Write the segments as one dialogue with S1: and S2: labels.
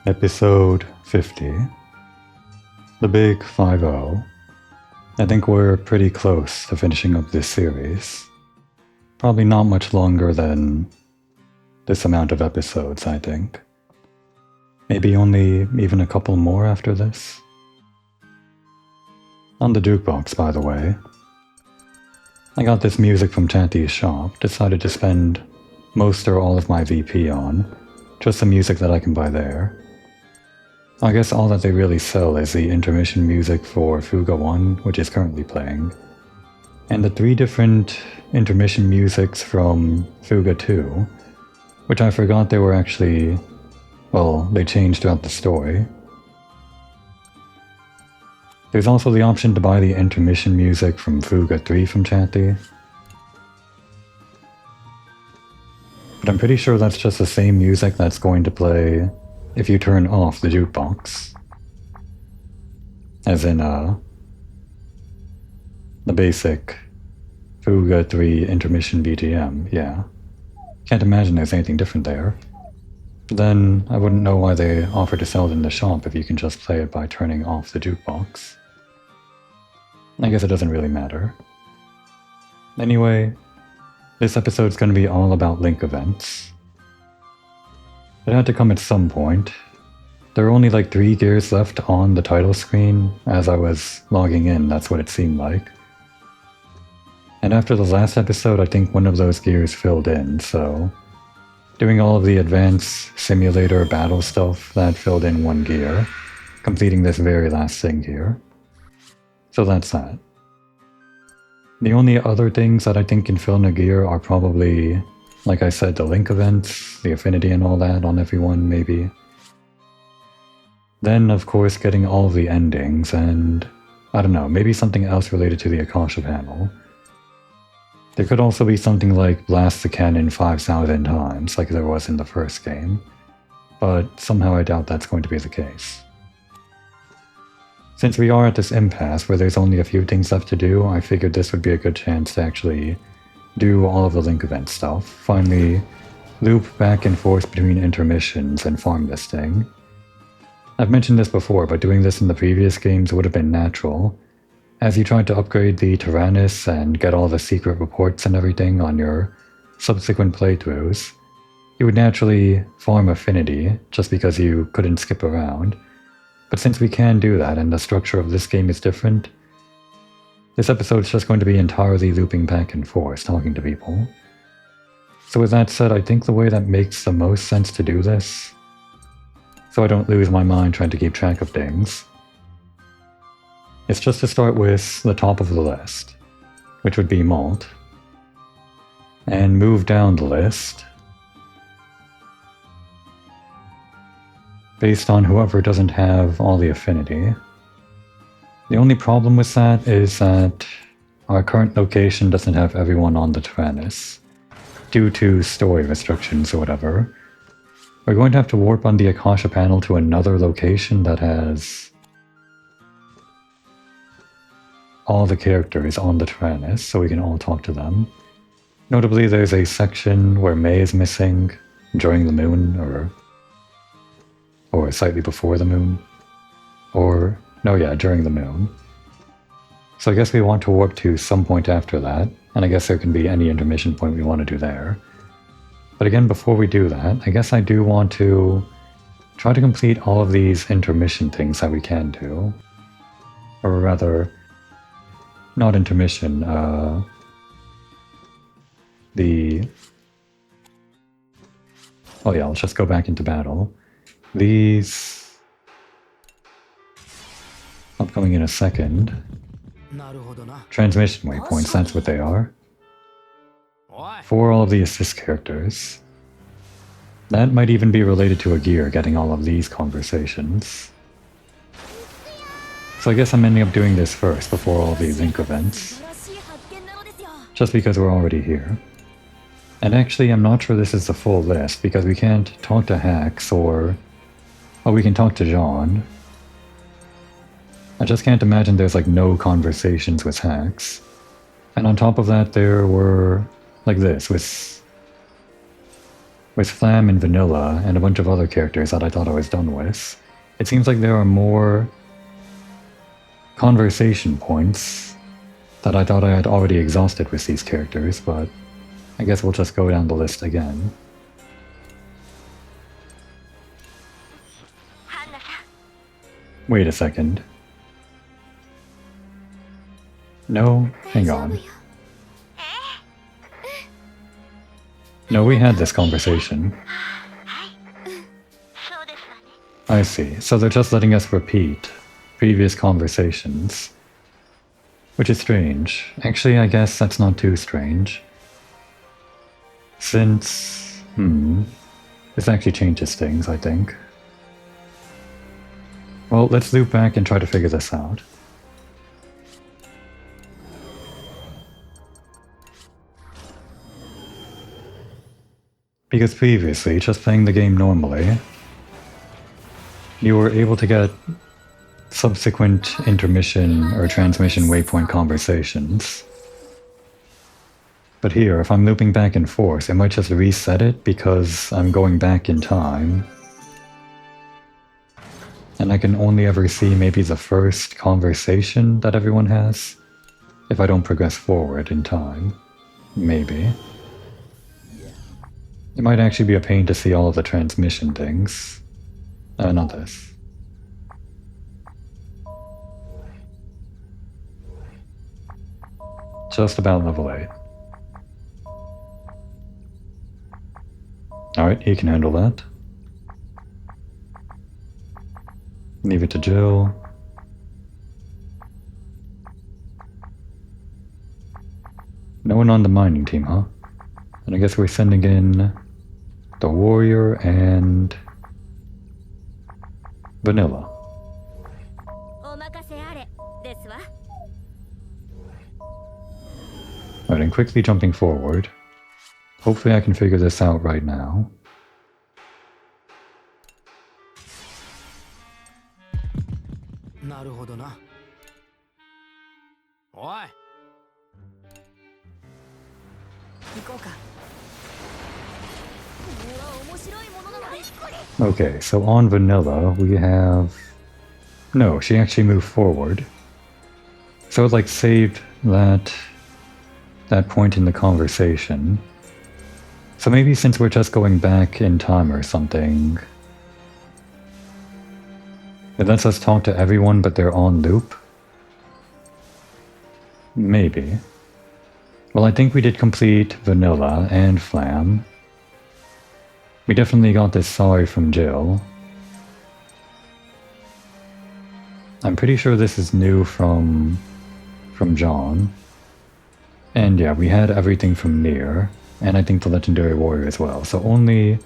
S1: Episode 50. The big 5-0. I think we're pretty close to finishing up this series. Probably not much longer than this amount of episodes, I think. Maybe only even a couple more after this. On the jukebox, by the way. I got this music from Chanty's shop, decided to spend most or all of my VP on, just the music that I can buy there. I guess all that they really sell is the intermission music for Fuga 1, which is currently playing, and the 3 different intermission musics from Fuga 2, which I forgot they were actually, well, they changed throughout the story. There's also the option to buy the intermission music from Fuga 3 from Chanty. But I'm pretty sure that's just the same music that's going to play if you turn off the jukebox. As in, the basic Fuga 3 intermission BGM, yeah. Can't imagine there's anything different there. But then, I wouldn't know why they offer to sell it in the shop if you can just play it by turning off the jukebox. I guess it doesn't really matter. Anyway, this episode's gonna be all about Link events. It had to come at some point. There were only like 3 gears left on the title screen. As I was logging in, that's what it seemed like. And after the last episode, I think one of those gears filled in, so doing all of the advanced simulator battle stuff, that filled in 1 gear, completing this very last thing here. So that's that. The only other things that I think can fill in a gear are probably, like I said, the Link events, the affinity and all that on everyone, maybe. Then, of course, getting all of the endings, and I don't know, maybe something else related to the Akasha panel. There could also be something like blast the cannon 5,000 times, like there was in the first game, but somehow I doubt that's going to be the case. Since we are at this impasse where there's only a few things left to do, I figured this would be a good chance to actually do all of the Link event stuff, finally loop back and forth between intermissions and farm this thing. I've mentioned this before, but doing this in the previous games would have been natural. As you tried to upgrade the Tyrannus and get all the secret reports and everything on your subsequent playthroughs, you would naturally farm affinity, just because you couldn't skip around. But since we can do that and the structure of this game is different, this episode's just going to be entirely looping back and forth, talking to people. So with that said, I think the way that makes the most sense to do this, so I don't lose my mind trying to keep track of things, is just to start with the top of the list, which would be Malt, and move down the list based on whoever doesn't have all the affinity. The only problem with that is that our current location doesn't have everyone on the Tyrannus, due to story restrictions or whatever. We're going to have to warp on the Akasha panel to another location that has all the characters on the Tyrannus, so we can all talk to them. Notably, there's a section where May is missing during the moon, or slightly before the moon, or no, yeah, during the moon. So I guess we want to warp to some point after that, and I guess there can be any intermission point we want to do there. But again, before we do that, I guess I do want to try to complete all of these intermission things that we can do. Or rather, not intermission, oh yeah, let's just go back into battle. These upcoming in a second. Transmission waypoints, that's what they are. For all of the assist characters. That might even be related to a gear, getting all of these conversations. So I guess I'm ending up doing this first, before all the Link events. Just because we're already here. And actually, I'm not sure this is the full list, because we can't talk to Hax or... well, we can talk to Jean. I just can't imagine there's like no conversations with Hax. And on top of that, there were like this, with with Flam and Vanilla and a bunch of other characters that I thought I was done with, it seems like there are more conversation points that I thought I had already exhausted with these characters, but I guess we'll just go down the list again. Wait a second. No, hang on. No, we had this conversation. I see. So they're just letting us repeat previous conversations. Which is strange. Actually, I guess that's not too strange. Since... this actually changes things, I think. Well, let's loop back and try to figure this out. Because previously, just playing the game normally, you were able to get subsequent intermission or transmission waypoint conversations. But here, if I'm looping back and forth, it might just reset it because I'm going back in time. And I can only ever see maybe the first conversation that everyone has if I don't progress forward in time. Maybe. It might actually be a pain to see all of the transmission things. Not this. Just about level 8. Alright, he can handle that. Leave it to Jill. No one on the mining team, huh? And I guess we're sending in the warrior and Vanilla. Alright, and quickly jumping forward. Hopefully I can figure this out right now. Okay, so on Vanilla we have... No, she actually moved forward. So it like saved that point in the conversation. So maybe since we're just going back in time or something, it lets us talk to everyone but they're on loop? Maybe. Well, I think we did complete Vanilla and Flam. We definitely got this sorry from Jill. I'm pretty sure this is new from John. And yeah, we had everything from Nier, and I think the Legendary Warrior as well. So only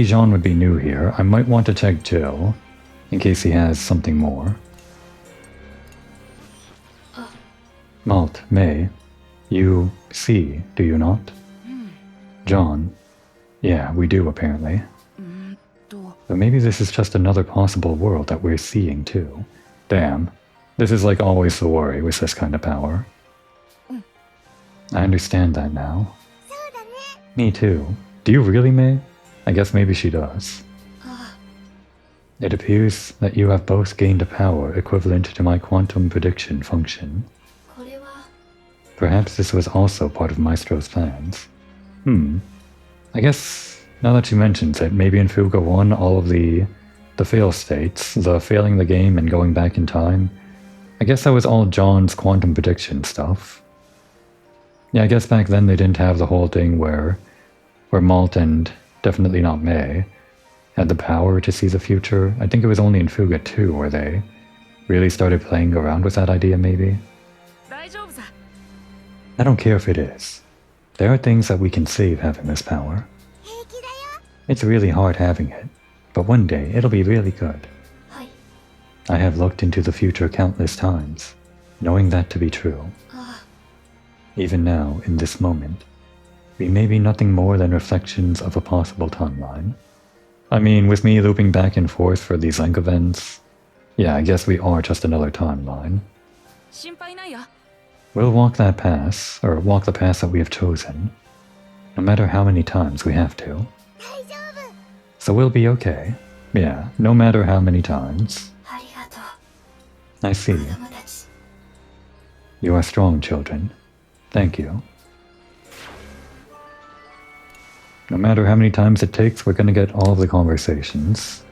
S1: John would be new here. I might want to check Jill, in case he has something more. Malt, May, you see, do you not? John. Yeah, we do apparently. But maybe this is just another possible world that we're seeing too. Damn. This is like always the worry with this kind of power. I understand that now. Me too. Do you really, May? I guess maybe she does. It appears that you have both gained a power equivalent to my quantum prediction function. Perhaps this was also part of Maestro's plans. I guess, now that she mentions it, maybe in Fuga 1 all of the fail states, the failing the game and going back in time, I guess that was all John's quantum prediction stuff. Yeah, I guess back then they didn't have the whole thing where Malt and definitely not May had the power to see the future. I think it was only in Fuga 2 where they really started playing around with that idea, maybe. I don't care if it is. There are things that we can save having this power. It's really hard having it, but one day it'll be really good. I have looked into the future countless times, knowing that to be true. Even now, in this moment, we may be nothing more than reflections of a possible timeline. I mean, with me looping back and forth for these link events, yeah, I guess we are just another timeline. We'll walk that path, or walk the path that we have chosen, no matter how many times we have to. So we'll be okay. Yeah, no matter how many times. I see. You are strong, children. Thank you. No matter how many times it takes, we're gonna get all of the conversations.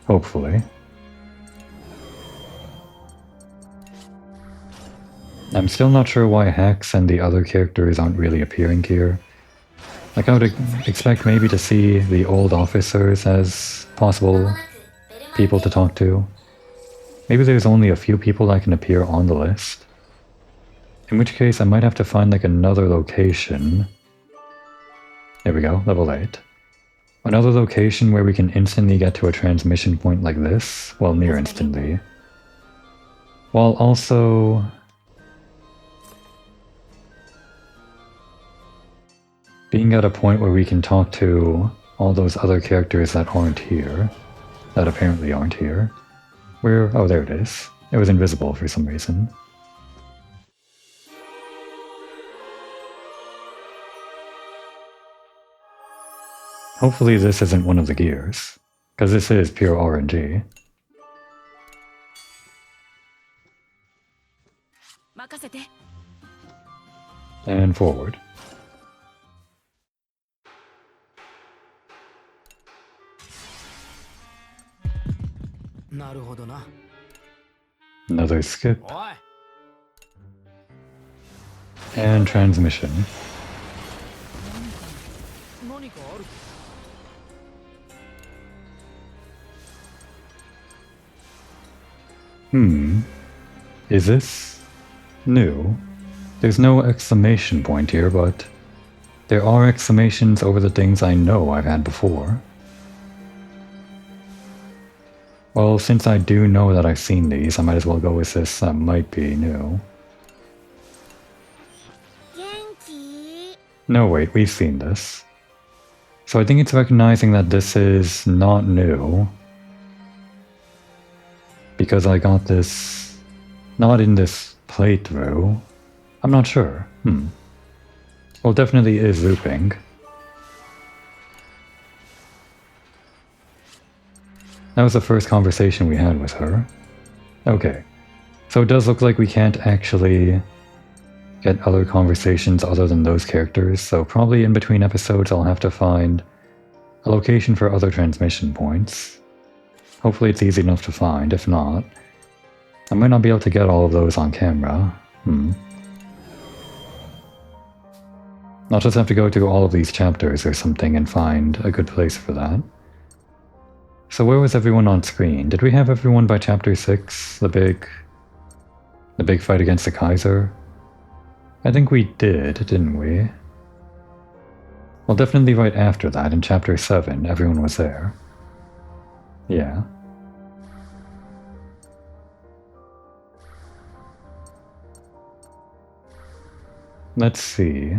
S1: Hopefully. I'm still not sure why Hex and the other characters aren't really appearing here. Like, I would expect maybe to see the old officers as possible people to talk to. Maybe there's only a few people that can appear on the list. In which case, I might have to find like another location. There we go, level 8. Another location where we can instantly get to a transmission point like this. Well, near instantly. While also being at a point where we can talk to all those other characters that aren't here. That apparently aren't here. Where? Oh, there it is. It was invisible for some reason. Hopefully this isn't one of the gears, because this is pure RNG. And forward. Another skip. And transmission. Is this new? There's no exclamation point here, but there are exclamations over the things I know I've had before. Well, since I do know that I've seen these, I might as well go with this that might be new. No, wait, we've seen this. So I think it's recognizing that this is not new. Because I got this not in this playthrough. I'm not sure. Well, definitely is looping. That was the first conversation we had with her. Okay. So it does look like we can't actually get other conversations other than those characters, so probably in between episodes I'll have to find a location for other transmission points. Hopefully it's easy enough to find, if not, I might not be able to get all of those on camera. I'll just have to go through all of these chapters or something and find a good place for that. So where was everyone on screen? Did we have everyone by chapter 6? The big fight against the Kaiser? I think we did, didn't we? Well, definitely right after that, in chapter 7, everyone was there. Yeah. Let's see.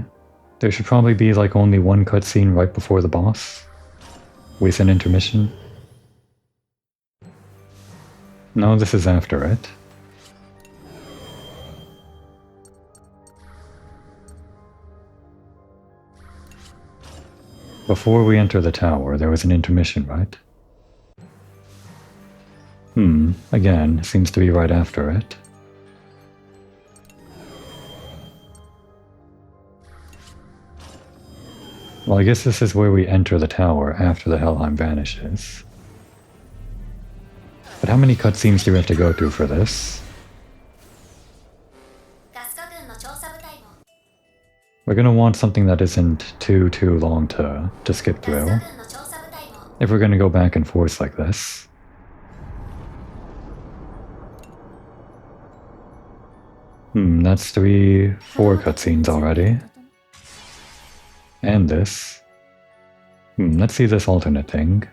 S1: There should probably be like only one cutscene right before the boss, with an intermission. No, this is after it. Before we enter the tower, there was an intermission, right? Again, seems to be right after it. Well, I guess this is where we enter the tower after the Helheim vanishes. But how many cutscenes do we have to go through for this? We're gonna want something that isn't too long to skip through, if we're gonna go back and forth like this. That's 4 cutscenes already. And this. Let's see this alternate thing.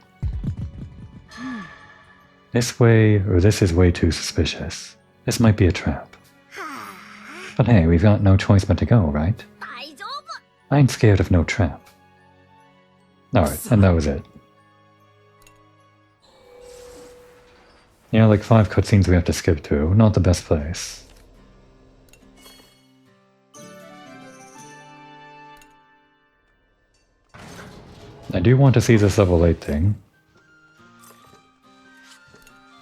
S1: This way, or this is way too suspicious. This might be a trap. But hey, we've got no choice but to go, right? I ain't scared of no trap. Alright, and that was it. Yeah, like 5 cutscenes we have to skip through. Not the best place. I do want to see this level 8 thing.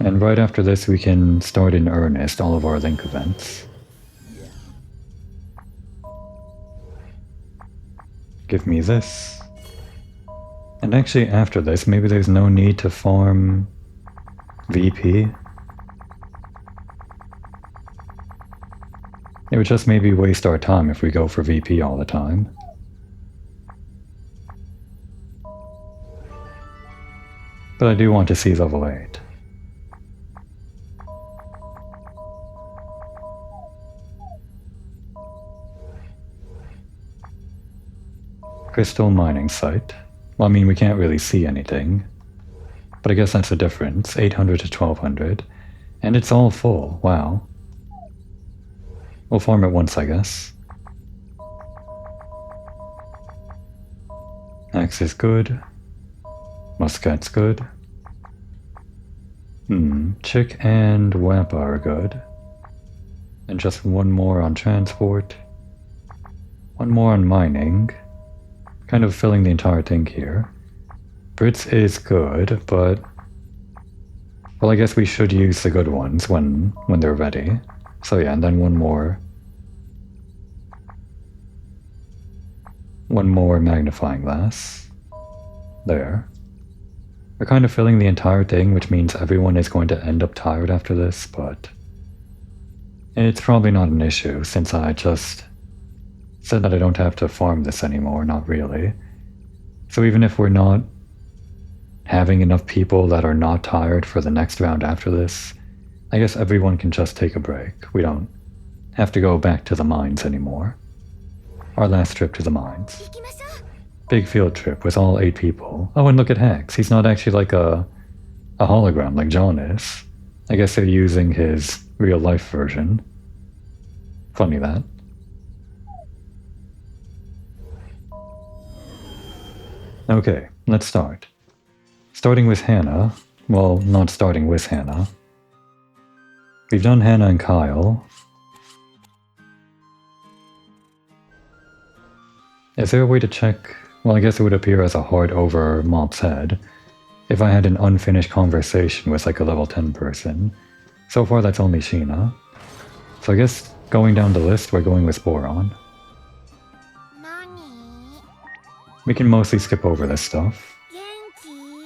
S1: And right after this we can start in earnest all of our link events. Give me this. And actually after this, maybe there's no need to farm VP. It would just maybe waste our time if we go for VP all the time. But I do want to see level 8. Crystal mining site. Well, I mean, we can't really see anything. But I guess that's the difference. 800 to 1200. And it's all full. Wow. We'll farm it once, I guess. Axe is good. Muskat's good. Chick and Wappa are good. And just one more on transport. One more on mining. Kind of filling the entire thing here. Brits is good, but... well, I guess we should use the good ones when they're ready. So yeah, and then one more. One more magnifying glass. There. We're kind of filling the entire thing, which means everyone is going to end up tired after this, but... it's probably not an issue, since I just said that I don't have to farm this anymore, not really. So even if we're not having enough people that are not tired for the next round after this, I guess everyone can just take a break. We don't have to go back to the mines anymore. Our last trip to the mines. Big field trip with all 8 people. Oh, and look at Hex. He's not actually like a hologram like John is. I guess they're using his real-life version. Funny that. Okay, let's start. Starting with Hannah. Well, not starting with Hannah. We've done Hannah and Kyle. Is there a way to check? Well, I guess it would appear as a heart over Mop's head if I had an unfinished conversation with like a level 10 person. So far that's only Sheena. So I guess going down the list, we're going with Boron. We can mostly skip over this stuff.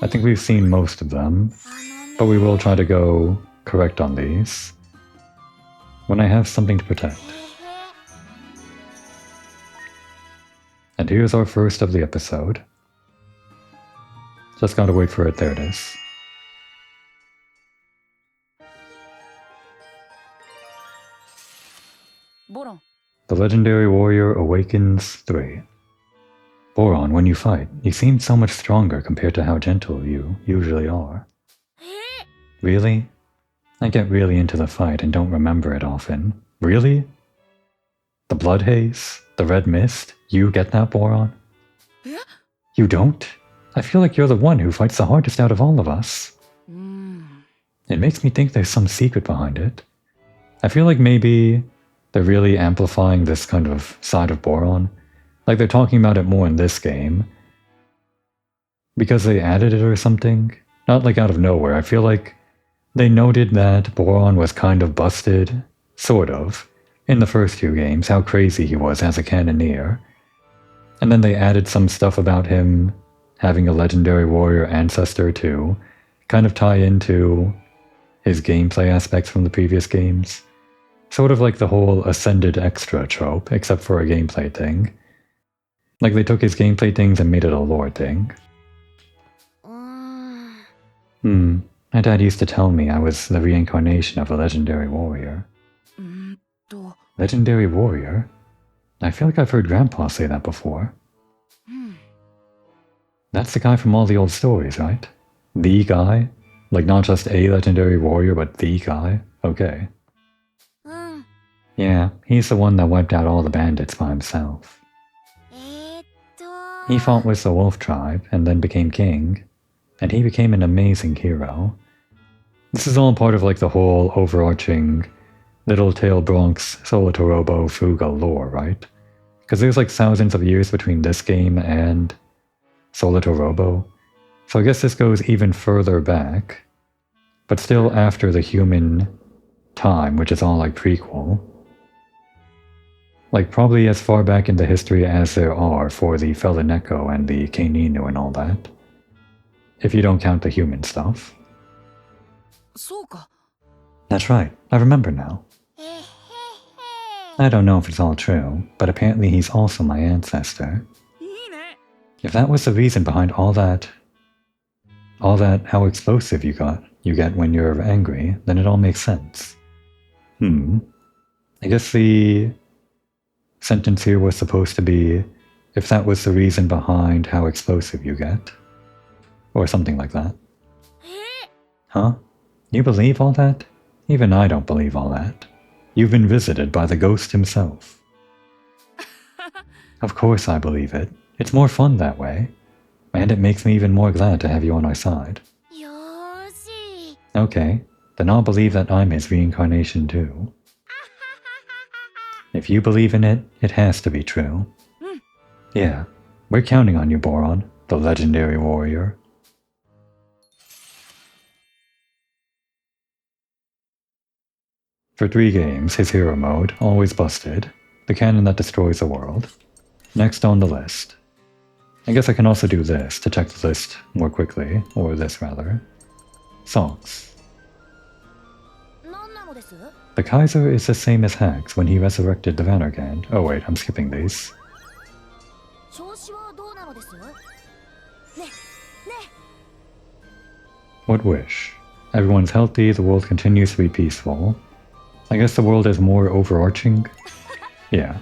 S1: I think we've seen most of them, but we will try to go correct on these when I have something to protect. And here's our first of the episode. Just gotta wait for it. There it is. The Legendary Warrior Awakens 3. Boron, when you fight, you seem so much stronger compared to how gentle you usually are. Really? I get really into the fight and don't remember it often. Really? The blood haze? The red mist? You get that, Boron? You don't? I feel like you're the one who fights the hardest out of all of us. It makes me think there's some secret behind it. I feel like maybe they're really amplifying this kind of side of Boron. Like they're talking about it more in this game. Because they added it or something? Not like out of nowhere. I feel like they noted that Boron was kind of busted, sort of, in the first 2 games, how crazy he was as a cannoneer. And then they added some stuff about him having a legendary warrior ancestor to kind of tie into his gameplay aspects from the previous games. Sort of like the whole Ascended Extra trope, except for a gameplay thing. Like they took his gameplay things and made it a lore thing. My dad used to tell me I was the reincarnation of a legendary warrior. Legendary warrior? I feel like I've heard Grandpa say that before. That's the guy from all the old stories, right? The guy? Like not just a legendary warrior, but the guy? Okay. Yeah, he's the one that wiped out all the bandits by himself. He fought with the wolf tribe and then became king, and he became an amazing hero. This is all part of like the whole overarching Little Tail Bronx Solotorobo Fuga lore, right? Because there's like thousands of years between this game and Robo. So I guess this goes even further back, but still after the human time, which is all like prequel. Like probably as far back in the history as there are for the Felineko and the Keininu and all that. If you don't count the human stuff. That's right, I remember now. I don't know if it's all true, but apparently he's also my ancestor. If that was the reason behind all that how explosive you get when you're angry, then it all makes sense. I guess the sentence here was supposed to be, if that was the reason behind how explosive you get. Or something like that. Huh? You believe all that? Even I don't believe all that. You've been visited by the ghost himself. Of course I believe it. It's more fun that way. And it makes me even more glad to have you on our side. Okay, then I'll believe that I'm his reincarnation too. If you believe in it, it has to be true. Yeah, we're counting on you, Boron, the legendary warrior. For 3 games, his hero mode, always busted, the cannon that destroys the world. Next on the list. I guess I can also do this to check the list more quickly, or this rather. Songs. The Kaiser is the same as Hax when he resurrected the Vanargand. Oh wait, I'm skipping these. What wish? Everyone's healthy, the world continues to be peaceful. I guess the world is more overarching? Yeah.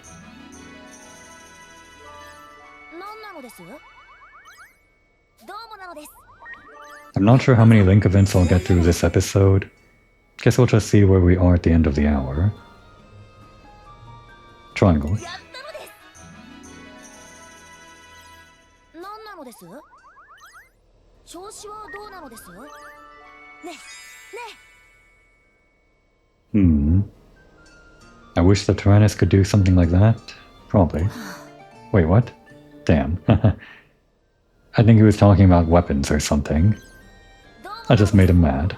S1: I'm not sure how many link events I'll get through this episode. Guess we'll just see where we are at the end of the hour. Triangle. I wish the Tyrannus could do something like that. Probably. Wait, what? Damn. I think he was talking about weapons or something. I just made him mad.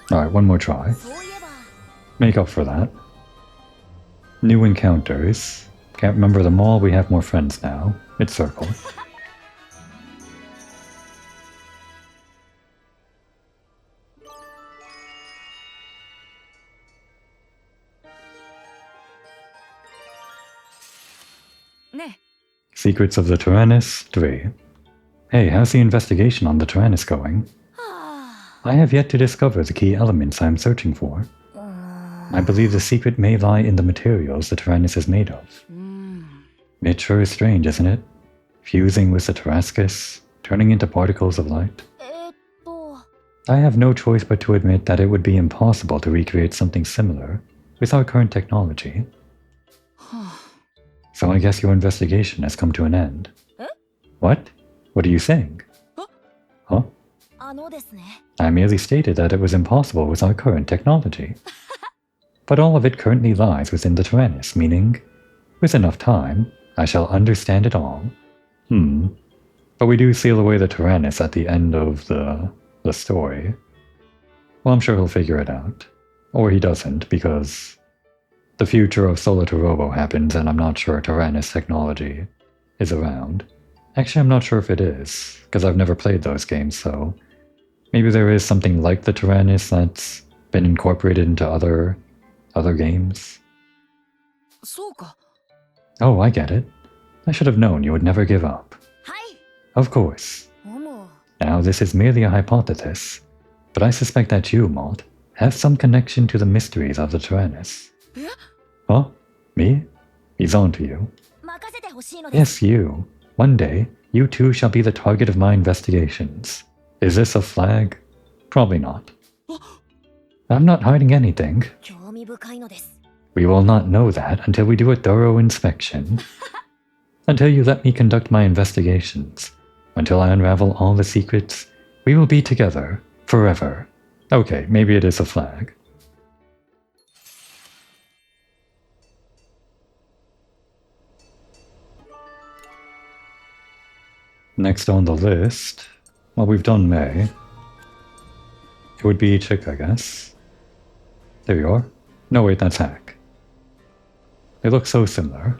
S1: Alright, one more try. Make up for that. New encounters. Can't remember them all, we have more friends now. It's circle. Secrets of the Tyrannus 3. Hey, how's the investigation on the Tyrannus going? I have yet to discover the key elements I'm searching for. I believe the secret may lie in the materials the Tyrannus is made of. It sure is strange, isn't it? Fusing with the Tarascus, turning into particles of light. I have no choice but to admit that it would be impossible to recreate something similar with our current technology. So I guess your investigation has come to an end. What? What are you saying? Huh? I merely stated that it was impossible with our current technology. But all of it currently lies within the Tyrannus, meaning, with enough time, I shall understand it all. But we do seal away the Tyrannus at the end of the story. Well, I'm sure he'll figure it out. Or he doesn't, because the future of Robo happens and I'm not sure Tyrannus technology is around. Actually, I'm not sure if it is, because I've never played those games, so maybe there is something like the Tyrannus that's been incorporated into other games. Oh, I get it. I should have known you would never give up. Of course. Now, this is merely a hypothesis, but I suspect that you, Maud, have some connection to the mysteries of the Tyrannus. Huh? Me? He's on to you. Yes, you. One day, you too shall be the target of my investigations. Is this a flag? Probably not. I'm not hiding anything. We will not know that until we do a thorough inspection. Until you let me conduct my investigations. Until I unravel all the secrets, we will be together, forever. Okay, maybe it is a flag. Next on the list, well, we've done May. It would be Chick, I guess. There you are. No, wait, that's Hack. They look so similar.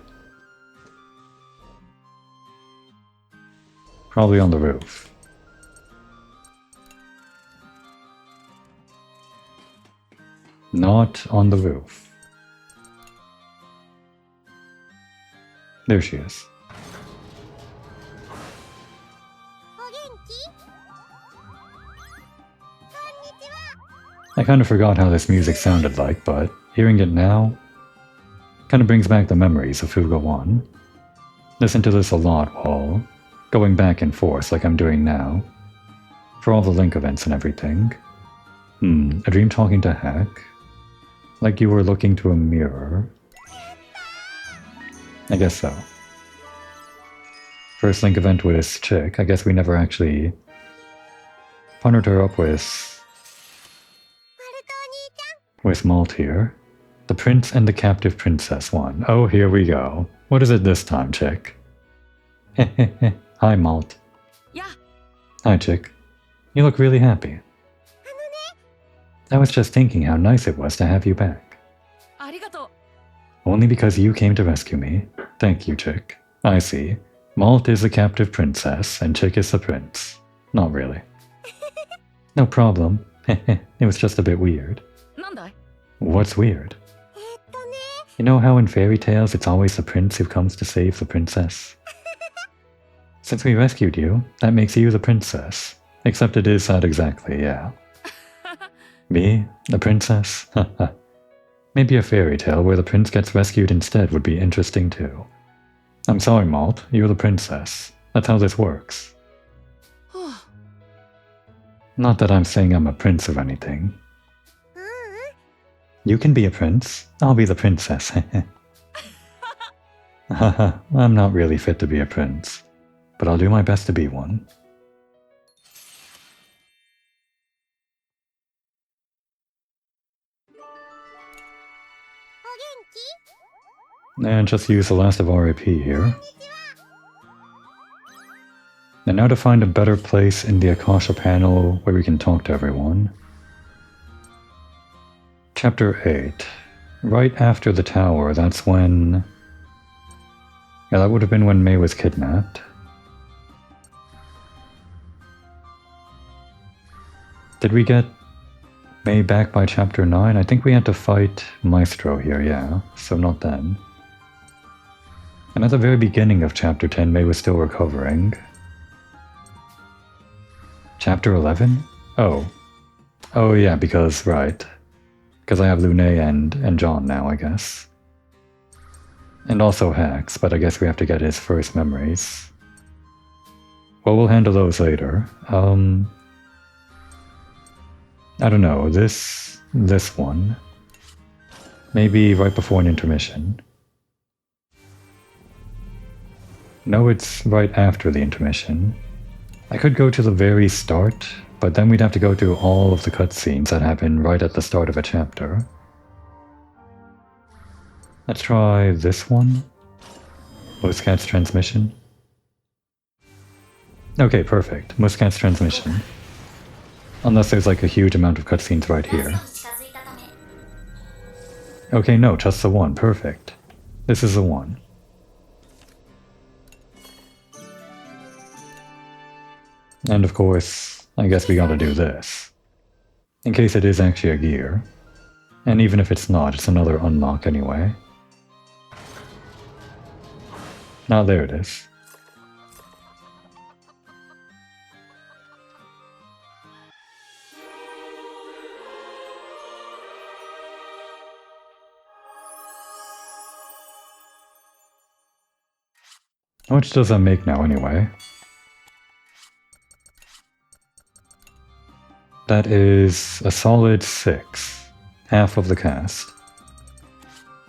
S1: Probably on the roof. Not on the roof. There she is. I kind of forgot how this music sounded like, but hearing it now kind of brings back the memories of Fuga 1. Listen to this a lot while going back and forth like I'm doing now, for all the link events and everything. A dream talking to Hack? Like you were looking to a mirror? I guess so. First link event with Chick, I guess we never actually partnered her up with Malt here. The Prince and the Captive Princess one. Oh, here we go. What is it this time, Chick? Hi, Malt.
S2: Yeah.
S1: Hi, Chick. You look really happy. I was just thinking how nice it was to have you back.
S2: Arigato.
S1: Only because you came to rescue me. Thank you, Chick. I see. Malt is the captive princess, and Chick is the prince. Not really. No problem. It was just a bit weird. What's weird? You know how in fairy tales it's always the prince who comes to save the princess? Since we rescued you, that makes you the princess. Except it is that exactly, yeah. Me? The princess? Maybe a fairy tale where the prince gets rescued instead would be interesting too. I'm sorry, Malt, you're the princess. That's how this works. Not that I'm saying I'm a prince or anything. You can be a prince. I'll be the princess. Haha, I'm not really fit to be a prince, but I'll do my best to be one. And just use the last of RAP here. And now to find a better place in the Akasha panel where we can talk to everyone. Chapter 8. Right after the tower, that's when... Yeah, that would have been when May was kidnapped. Did we get May back by chapter 9? I think we had to fight Maestro here, yeah, so not then. And at the very beginning of chapter 10, May was still recovering. Chapter 11? Oh. Oh yeah, because, right. Because I have Lune and John now, I guess. And also Hex, but I guess we have to get his first memories. Well, we'll handle those later. I don't know, this one. Maybe right before an intermission. No, it's right after the intermission. I could go to the very start, but then we'd have to go through all of the cutscenes that happen right at the start of a chapter. Let's try this one. Muscat's transmission. Okay, perfect. Muscat's transmission. Unless there's like a huge amount of cutscenes right here. Okay, no, just the one. Perfect. This is the one. And of course, I guess we gotta do this. In case it is actually a gear. And even if it's not, it's another unlock anyway. Now there it is. How much does that make now anyway? That is a solid 6. Half of the cast.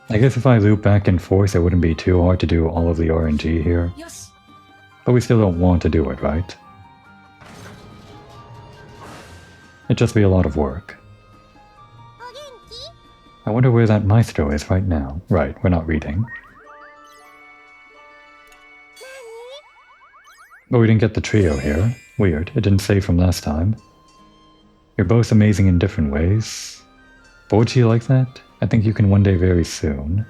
S1: I guess if I loop back and forth, it wouldn't be too hard to do all of the RNG here.
S2: Yes.
S1: But we still don't want to do it, right? It'd just be a lot of work. I wonder where that Maestro is right now. Right, we're not reading. But we didn't get the trio here. Weird, it didn't say from last time. You're both amazing in different ways. But would she like that? I think you can one day very soon.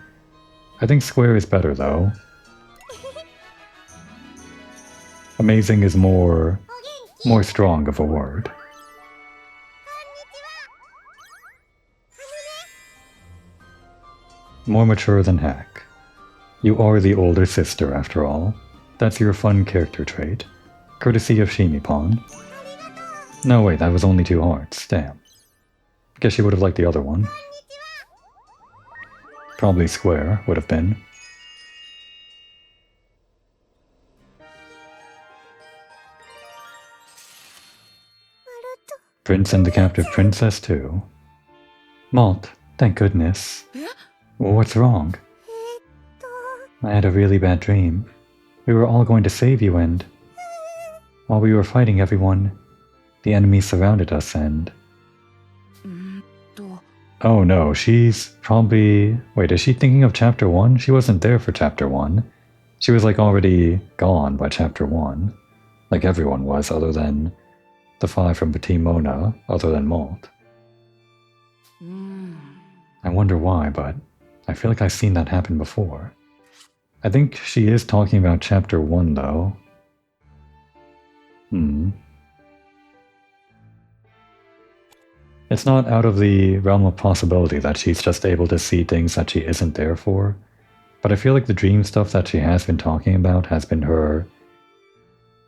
S1: I think square is better though. Amazing is more strong of a word. More mature than heck. You are the older sister after all. That's your fun character trait. Courtesy of Shimipon. No wait, that was only 2 hearts. Damn. Guess she would have liked the other one. Probably square would have been. Prince and the captive princess too. Malt, thank goodness. Well, what's wrong? I had a really bad dream. We were all going to save you and... while we were fighting everyone, the enemy surrounded us and... Oh no, she's probably... Wait, is she thinking of Chapter 1? She wasn't there for Chapter 1. She was like already gone by Chapter 1. Like everyone was, other than the 5 from Petit Mona, other than Malt. I wonder why, but I feel like I've seen that happen before. I think she is talking about Chapter 1 though. It's not out of the realm of possibility that she's just able to see things that she isn't there for, but I feel like the dream stuff that she has been talking about has been her,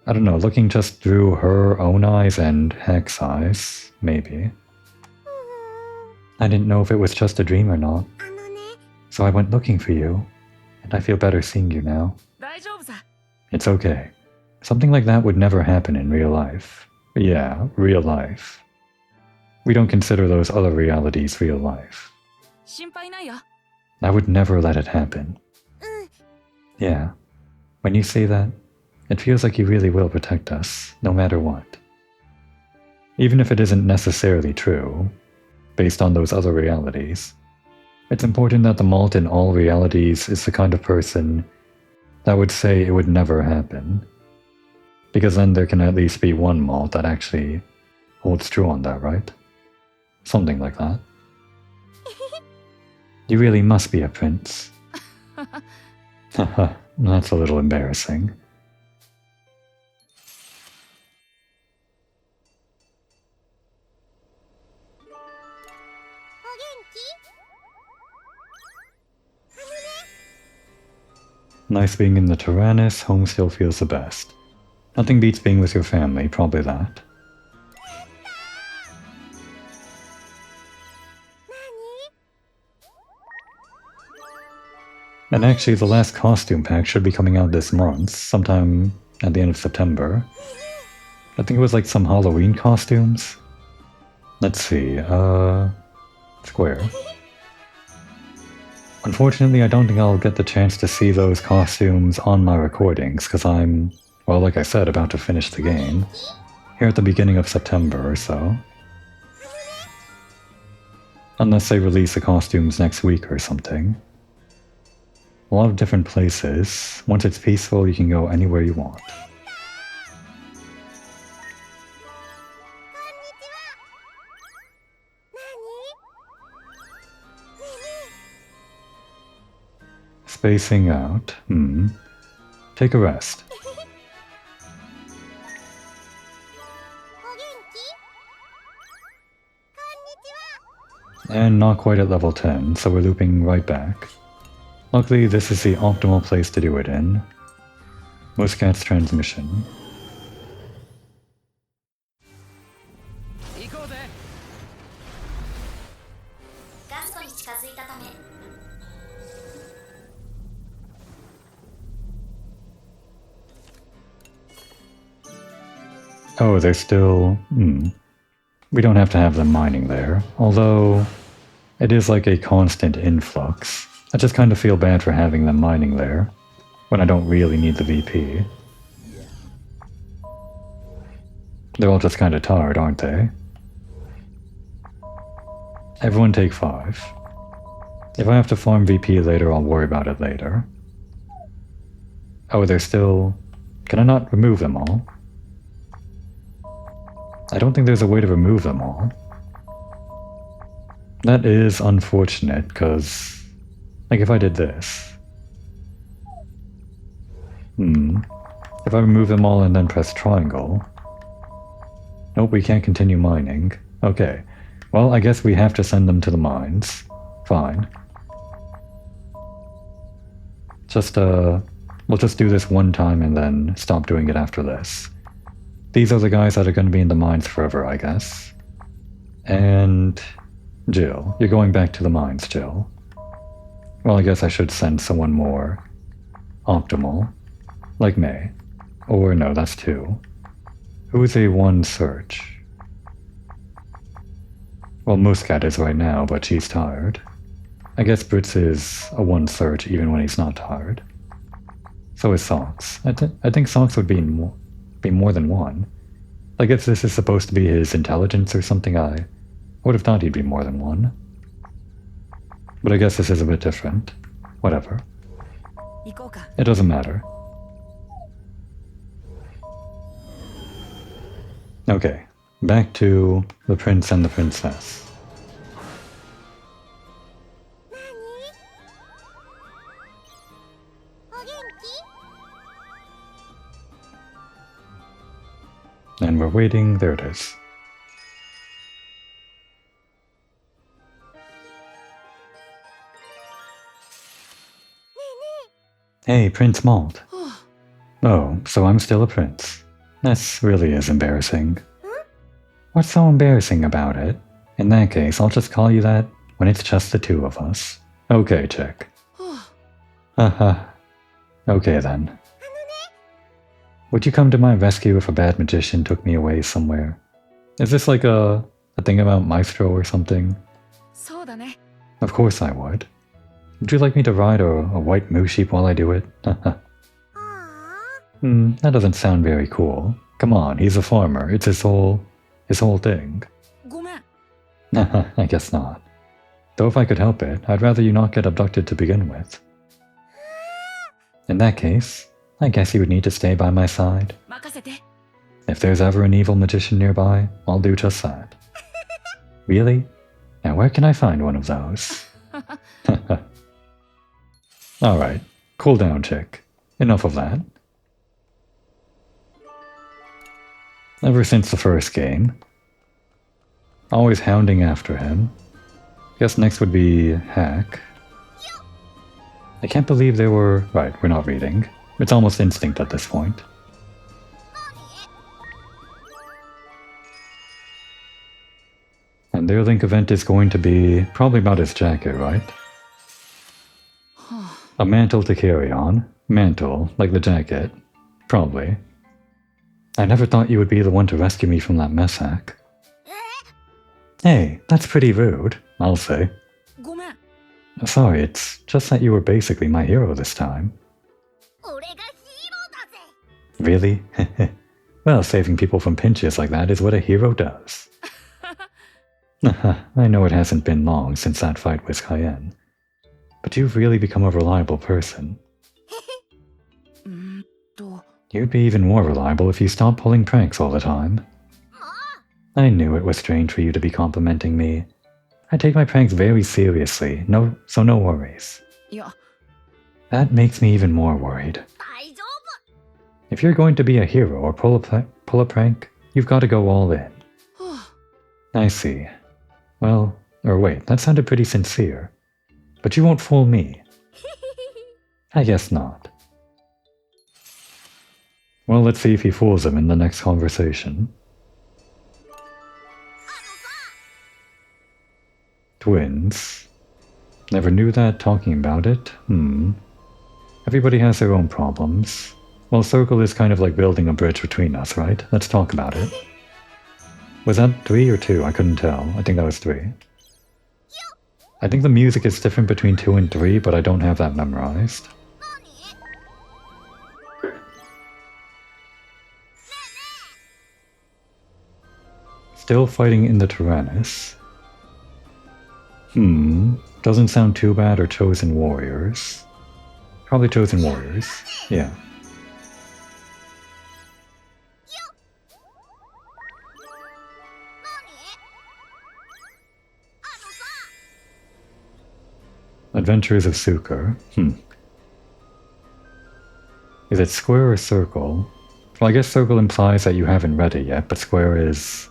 S1: I don't know, looking just through her own eyes and Heck's eyes, maybe. I didn't know if it was just a dream or not, so I went looking for you, and I feel better seeing you now. It's okay. Something like that would never happen in real life. Yeah, real life. We don't consider those other realities real life. I would never let it happen. Yeah, when you say that, it feels like you really will protect us, no matter what. Even if it isn't necessarily true, based on those other realities. It's important that the Malt in all realities is the kind of person that would say it would never happen. Because then there can at least be one Malt that actually holds true on that, right? Something like that. You really must be a prince. Haha, that's a little embarrassing. Nice being in the Tyrannus, home still feels the best. Nothing beats being with your family, probably that. And actually, the last costume pack should be coming out this month, sometime at the end of September. I think it was like some Halloween costumes. Let's see, Square. Unfortunately, I don't think I'll get the chance to see those costumes on my recordings, because I'm, well, like I said, about to finish the game. Here at the beginning of September or so. Unless they release the costumes next week or something. A lot of different places. Once it's peaceful, you can go anywhere you want. Spacing out. Take a rest. And not quite at level 10, so we're looping right back. Luckily, this is the optimal place to do it in. Muscat's transmission. Oh, they're still... We don't have to have them mining there, although it is like a constant influx. I just kind of feel bad for having them mining there, when I don't really need the VP. They're all just kind of tired, aren't they? Everyone take 5. If I have to farm VP later, I'll worry about it later. Oh, they're still Can I not remove them all? I don't think there's a way to remove them all. That is unfortunate, because... like, if I did this... If I remove them all and then press triangle... Nope, we can't continue mining. Okay. Well, I guess we have to send them to the mines. Fine. Just, we'll just do this one time and then stop doing it after this. These are the guys that are going to be in the mines forever, I guess. And... Jill. You're going back to the mines, Jill. Well, I guess I should send someone more optimal. Like May. Or no, that's 2. Who is a 1 search? Well, Muscat is right now, but she's tired. I guess Brits is a 1 search even when he's not tired. So is Socks. I think Socks would be more than 1. I guess this is supposed to be his intelligence or something. I would have thought he'd be more than 1. But I guess this is a bit different. Whatever. It doesn't matter. Okay, back to the prince and the princess. And we're waiting, there it is. Hey, Prince Malt. Oh, so I'm still a prince. This really is embarrassing. What's so embarrassing about it? In that case, I'll just call you that when it's just the 2 of us. Okay, chick. Haha. Okay then. Would you come to my rescue if a bad magician took me away somewhere? Is this like a thing about Maestro or something? Of course I would. Would you like me to ride a white moose sheep while I do it? That doesn't sound very cool. Come on, he's a farmer. It's his whole thing. I guess not. Though if I could help it, I'd rather you not get abducted to begin with. In that case, I guess you would need to stay by my side. If there's ever an evil magician nearby, I'll do just that. Really? Now where can I find one of those? Alright, cool down, chick. Enough of that. Ever since the first game, always hounding after him. Guess next would be Hack. I can't believe they were... Right, we're not reading. It's almost instinct at this point. And their link event is going to be probably about his jacket, right? A mantle to carry on. Mantle, like the jacket. Probably. I never thought you would be the one to rescue me from that mess, Hack. Hey, that's pretty rude, I'll say. Sorry, it's just that you were basically my hero this time. Really? Well, saving people from pinches like that is what a hero does. I know it hasn't been long since that fight with Cayenne, but you've really become a reliable person. You'd be even more reliable if you stopped pulling pranks all the time. I knew it was strange for you to be complimenting me. I take my pranks very seriously, so no worries. That makes me even more worried. If you're going to be a hero or pull a prank, you've got to go all in. I see. Well, or wait, that sounded pretty sincere. But you won't fool me. I guess not. Well, let's see if he fools him in the next conversation. Twins. Never knew that, talking about it. Everybody has their own problems. Well, Circle is kind of like building a bridge between us, right? Let's talk about it. Was that 3 or 2? I couldn't tell. I think that was 3. I think the music is different between 2 and 3, but I don't have that memorized. Still fighting in the Tyrannus. Doesn't sound too bad, or Chosen Warriors. Probably Chosen Warriors. Yeah. Adventures of Suker. Is it square or circle? Well, I guess circle implies that you haven't read it yet, but square is...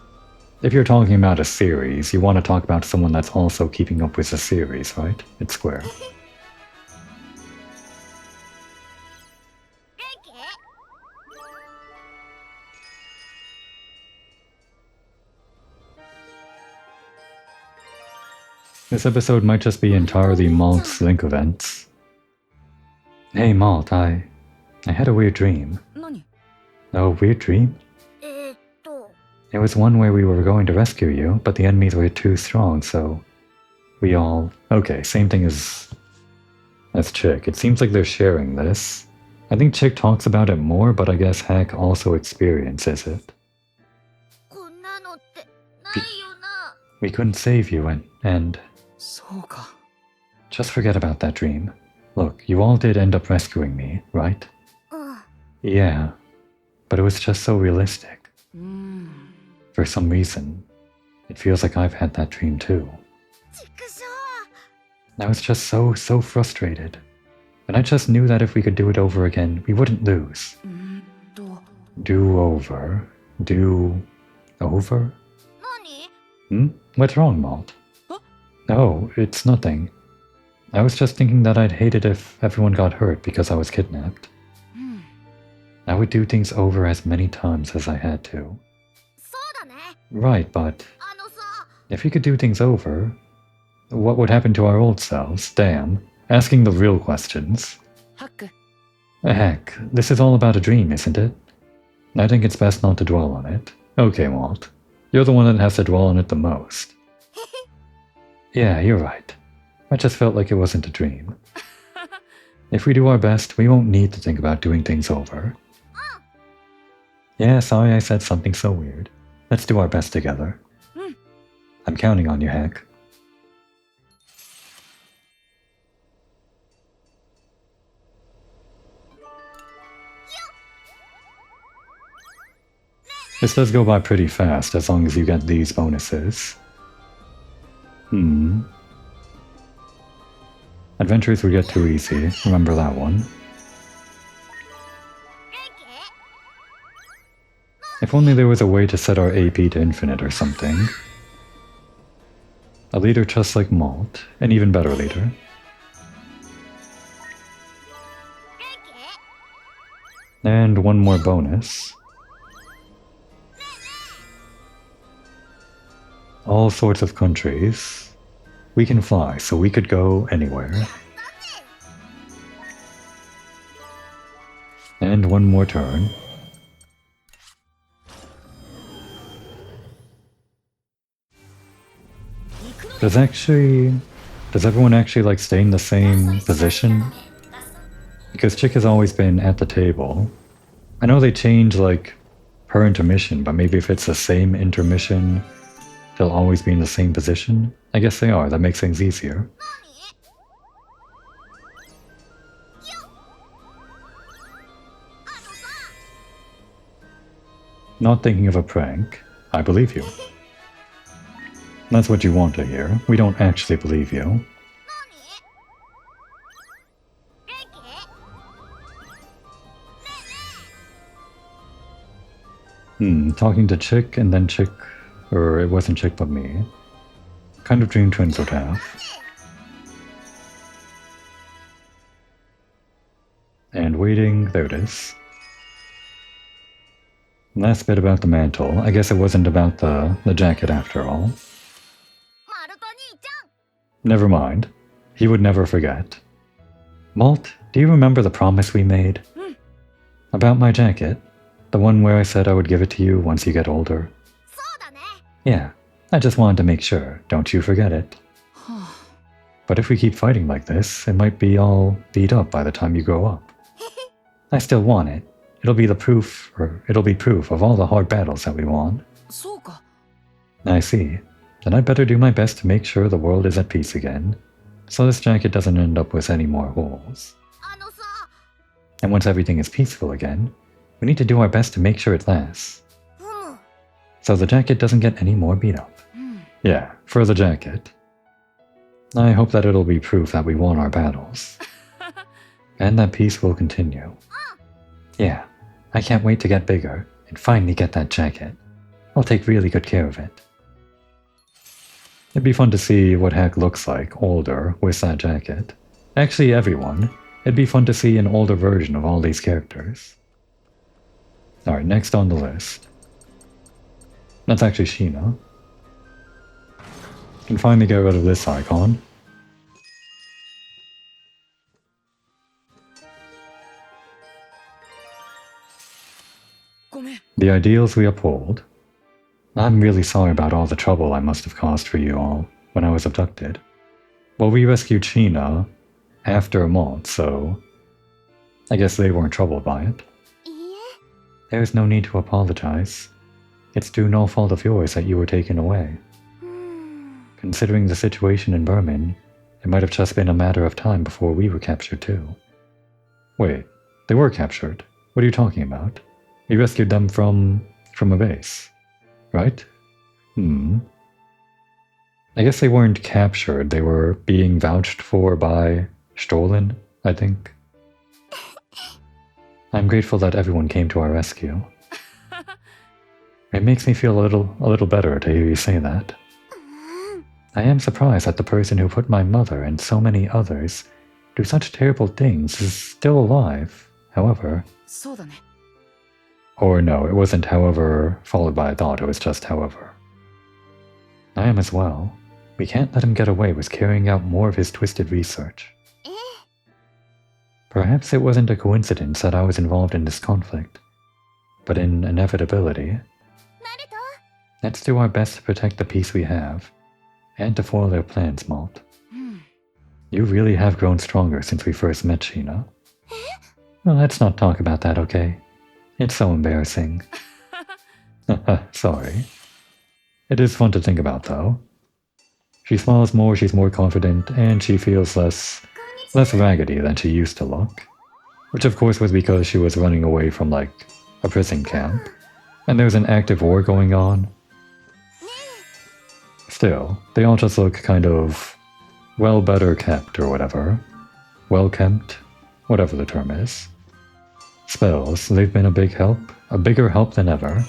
S1: If you're talking about a series, you want to talk about someone that's also keeping up with the series, right? It's square. This episode might just be entirely Malt's link events. Hey Malt, I had a weird dream. Oh, weird dream? It was one where we were going to rescue you, but the enemies were too strong, so... we all... Okay, same thing as Chick. It seems like they're sharing this. I think Chick talks about it more, but I guess Hack also experiences it. We couldn't save you, and... Just forget about that dream. Look, you all did end up rescuing me, right? Yeah, but it was just so realistic. For some reason, it feels like I've had that dream too. I was just so frustrated. And I just knew that if we could do it over again, we wouldn't lose. Do over? Do over? What's wrong, Malt? No, it's nothing. I was just thinking that I'd hate it if everyone got hurt because I was kidnapped. I would do things over as many times as I had to. Right, but if we could do things over, what would happen to our old selves? Damn, asking the real questions. Heck, this is all about a dream, isn't it? I think it's best not to dwell on it. Okay, Walt. You're the one that has to dwell on it the most. Yeah, you're right. I just felt like it wasn't a dream. If we do our best, we won't need to think about doing things over. Yeah, sorry I said something so weird. Let's do our best together. I'm counting on you, Hack. This does go by pretty fast as long as you get these bonuses. Adventures would get too easy, remember that one. If only there was a way to set our AP to infinite or something. A leader just like Malt, an even better leader. And one more bonus. All sorts of countries. We can fly, so we could go anywhere. And one more turn. Does everyone actually like stay in the same position? Because Chick has always been at the table. I know they change like per intermission, but maybe if it's the same intermission, they'll always be in the same position? I guess they are, that makes things easier. Not thinking of a prank. I believe you. That's what you want to hear. We don't actually believe you. Talking to Chick and then Chick... or it wasn't Chick but me. Kind of dream twins would have. And waiting, there it is. Last bit about the mantle. I guess it wasn't about the jacket after all. Never mind. He would never forget. Malt, do you remember the promise we made? About my jacket? The one where I said I would give it to you once you get older? Yeah, I just wanted to make sure. Don't you forget it. But if we keep fighting like this, it might be all beat up by the time you grow up. I still want it. It'll be proof of all the hard battles that we won. I see. Then I'd better do my best to make sure the world is at peace again, so this jacket doesn't end up with any more holes. And once everything is peaceful again, we need to do our best to make sure it lasts. So the jacket doesn't get any more beat up. Yeah, for the jacket. I hope that it'll be proof that we won our battles. And that peace will continue. Yeah, I can't wait to get bigger and finally get that jacket. I'll take really good care of it. It'd be fun to see what Hack looks like, older, with that jacket. Actually, everyone. It'd be fun to see an older version of all these characters. Alright, next on the list. That's actually Sheena. Can finally get rid of this icon. The ideals we uphold. I'm really sorry about all the trouble I must have caused for you all when I was abducted. Well, we rescued Sheena after a month, so I guess they weren't troubled by it. There's no need to apologize. It's through no fault of yours that you were taken away. Considering the situation in Berman, it might have just been a matter of time before we were captured too. Wait, they were captured? What are you talking about? You rescued them from a base, right? I guess they weren't captured, they were being vouched for by Stolen, I think. I'm grateful that everyone came to our rescue. It makes me feel a little better to hear you say that. I am surprised that the person who put my mother and so many others through such terrible things is still alive, however. Or no, it wasn't however followed by a thought, it was just however. I am as well. We can't let him get away with carrying out more of his twisted research. Perhaps it wasn't a coincidence that I was involved in this conflict, but in inevitability. Let's do our best to protect the peace we have, and to foil their plans, Malt. You really have grown stronger since we first met, Sheena. Well, let's not talk about that, okay? It's so embarrassing. Sorry. It is fun to think about, though. She smiles more, she's more confident, and she feels less raggedy than she used to look. Which of course was because she was running away from, like, a prison camp. And there was an active war going on. Still, they all just look kind of, well, better kept or whatever. Well kept, whatever the term is. Spells, they've been a big help, a bigger help than ever.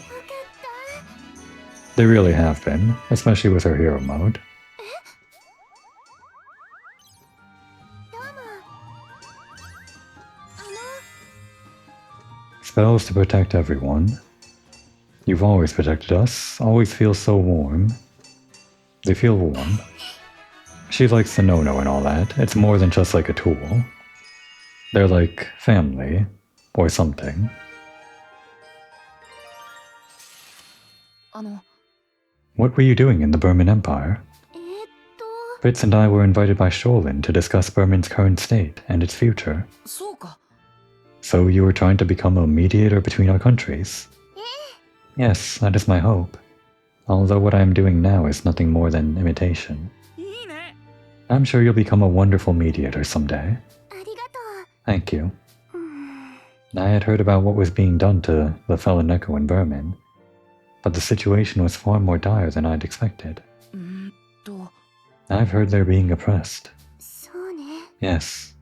S1: They really have been, especially with her hero mode. Spells to protect everyone. You've always protected us, always feel so warm. They feel warm. She likes the no-no and all that. It's more than just like a tool. They're like family, or something. What were you doing in the Burman Empire? Fritz and I were invited by Stolen to discuss Burman's current state and its future. So you were trying to become a mediator between our countries? Yes, that is my hope. Although what I am doing now is nothing more than imitation. I'm sure you'll become a wonderful mediator someday. Thank you. I had heard about what was being done to the fellow Neko in Burman, but the situation was far more dire than I'd expected. I've heard they're being oppressed. Yes,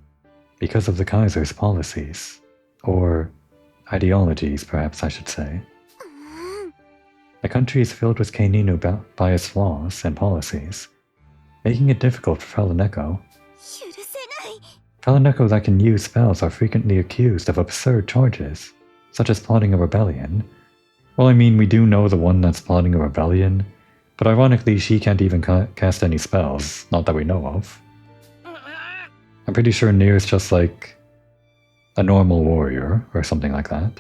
S1: because of the Kaiser's policies. Or ideologies, perhaps I should say. The country is filled with Keininu biased laws and policies, making it difficult for fellow Neko. Fellow Neko that can use spells are frequently accused of absurd charges, such as plotting a rebellion. Well, I mean, we do know the one that's plotting a rebellion, but ironically she can't even cast any spells, not that we know of. I'm pretty sure Nier's just like a normal warrior, or something like that.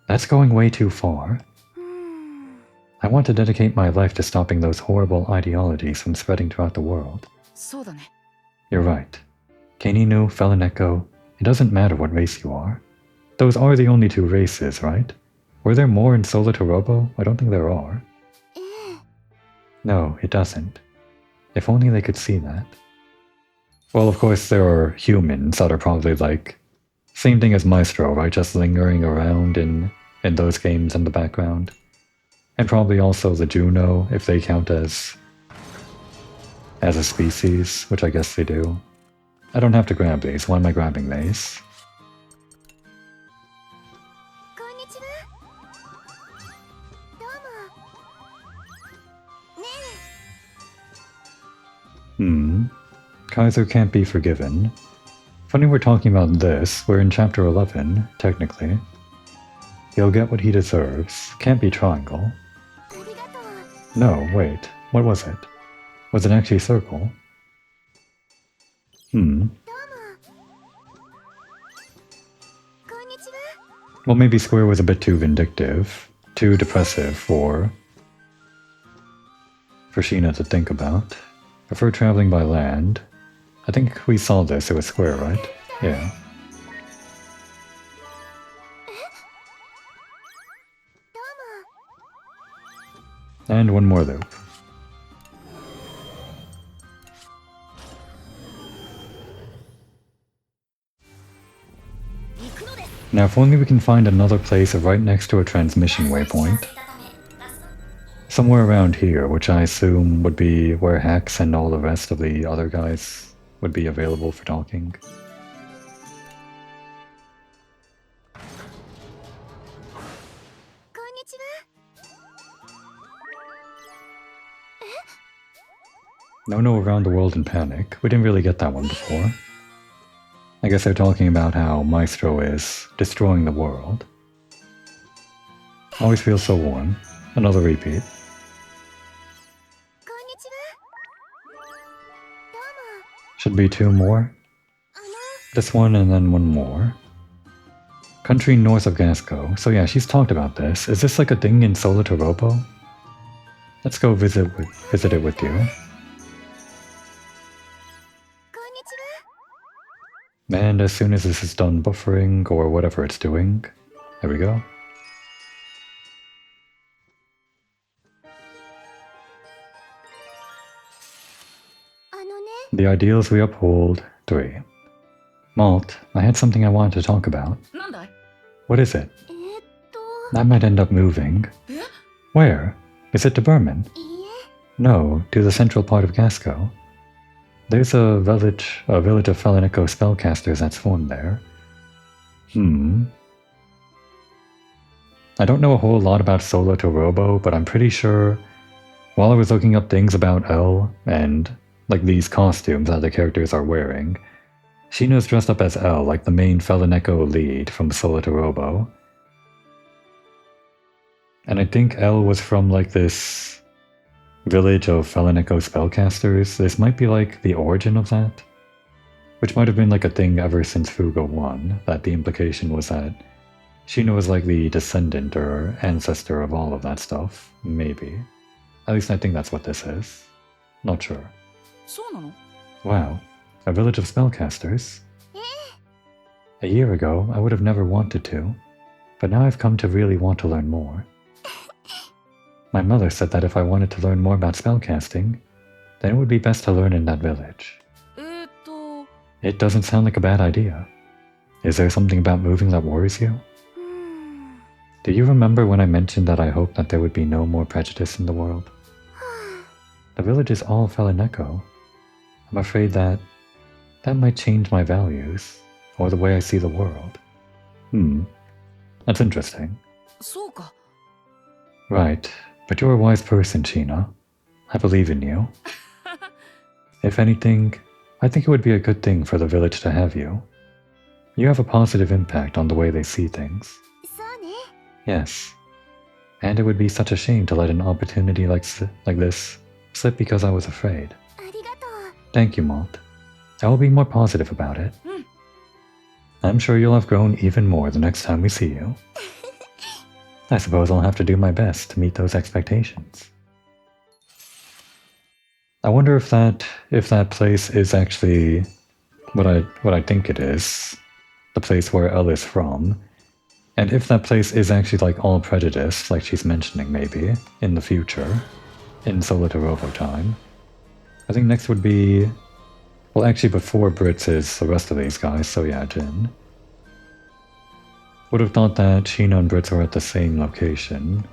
S1: That's going way too far. I want to dedicate my life to stopping those horrible ideologies from spreading throughout the world. You're right. Keininu, fellow Neko, it doesn't matter what race you are. Those are the only two races, right? Were there more in Solar to Robo? I don't think there are. No, it doesn't. If only they could see that. Well, of course there are humans that are probably like, same thing as Maestro, right? Just lingering around in those games in the background. And probably also the Juno, if they count as as a species, which I guess they do. I don't have to grab these. Why am I grabbing these? Kaiser can't be forgiven. Funny we're talking about this. We're in chapter 11, technically. He'll get what he deserves. Can't be triangle. No, wait. What was it? Was it actually circle? Well, maybe square was a bit too vindictive. Too depressive for Sheena to think about. Prefer traveling by land. I think we saw this. It was square, right? Yeah. And one more loop. Now if only we can find another place right next to a transmission waypoint. Somewhere around here, which I assume would be where Hex and all the rest of the other guys would be available for talking. No around the world in panic. We didn't really get that one before. I guess they're talking about how Maestro is destroying the world. Always feels so warm. Another repeat. Should be two more. This one and then one more. Country north of Gasco. So yeah, she's talked about this. Is this like a thing in Solar to Robo? Let's go visit it with you. And as soon as this is done buffering or whatever it's doing, there we go. The ideals we uphold, 3. Malt, I had something I wanted to talk about. What is it? That might end up moving. Where? Is it to Berman? No, to the central part of Gasco. There's a village of Felinico spellcasters that's formed there. I don't know a whole lot about Solo to Robo, but I'm pretty sure while I was looking up things about L and like these costumes that the characters are wearing, Sheena's dressed up as L, like the main Felinico lead from Solo to Robo. And I think L was from like this village of Felinico spellcasters. This might be like the origin of that, which might have been like a thing ever since Fuga 1, that the implication was that Sheena was like the descendant or ancestor of all of that stuff. Maybe. At least I think that's what this is. Not sure. Wow, a village of spellcasters? A year ago, I would have never wanted to, but now I've come to really want to learn more. My mother said that if I wanted to learn more about spellcasting, then it would be best to learn in that village. It doesn't sound like a bad idea. Is there something about moving that worries you? Do you remember when I mentioned that I hoped that there would be no more prejudice in the world? The village is all Felinico. I'm afraid that might change my values, or the way I see the world. That's interesting. Right. But you're a wise person, Sheena. I believe in you. If anything, I think it would be a good thing for the village to have you. You have a positive impact on the way they see things. Yes. And it would be such a shame to let an opportunity like this slip because I was afraid. Thank you, Malt. I will be more positive about it. I'm sure you'll have grown even more the next time we see you. I suppose I'll have to do my best to meet those expectations. I wonder if that place is actually what I think it is, the place where Elle is from, and if that place is actually like all prejudice, like she's mentioning maybe, in the future, in Solo to Robo time. I think next would be, well actually before Brits is the rest of these guys, so yeah, Jin. Would have thought that Sheena and Brits are at the same location.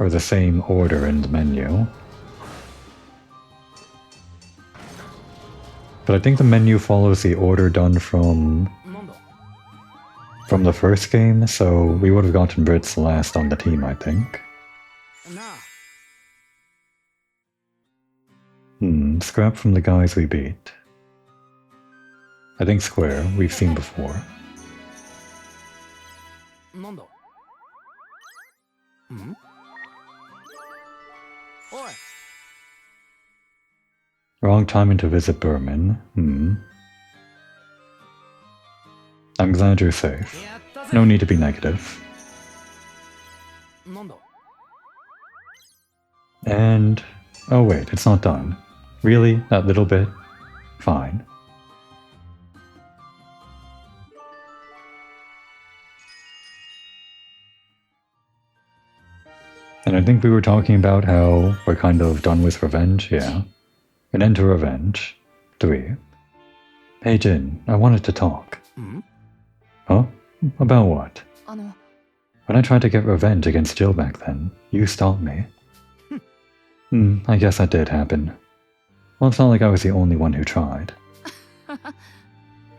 S1: or the same order in the menu. But I think the menu follows the order done from the first game, so we would have gotten Brits last on the team, I think. Scrap from the guys we beat. I think square, we've seen before. Wrong timing to visit Berman. I'm glad you're safe. No need to be negative. And... oh wait, it's not done. Really? That little bit? Fine. And I think we were talking about how we're kind of done with revenge, yeah. An end to revenge. 3. Page in, I wanted to talk. Huh? About what? When I tried to get revenge against Jill back then, you stopped me. I guess that did happen. Well, it's not like I was the only one who tried.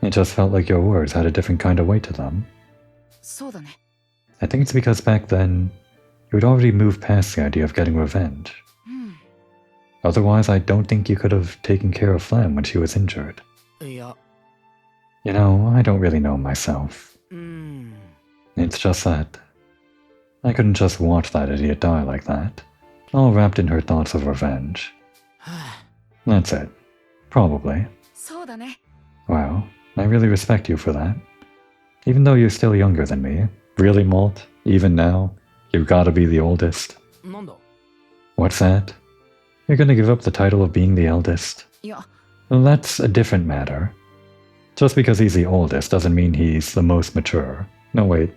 S1: It just felt like your words had a different kind of weight to them. I think it's because back then, you had already moved past the idea of getting revenge. Otherwise, I don't think you could have taken care of Flam when she was injured. You know, I don't really know myself. It's just that I couldn't just watch that idiot die like that, all wrapped in her thoughts of revenge. That's it. Probably. Wow, I really respect you for that. Even though you're still younger than me. Really, Malt? Even now? You gotta be the oldest. What's that? You're gonna give up the title of being the eldest? Well, that's a different matter. Just because he's the oldest doesn't mean he's the most mature. No, wait.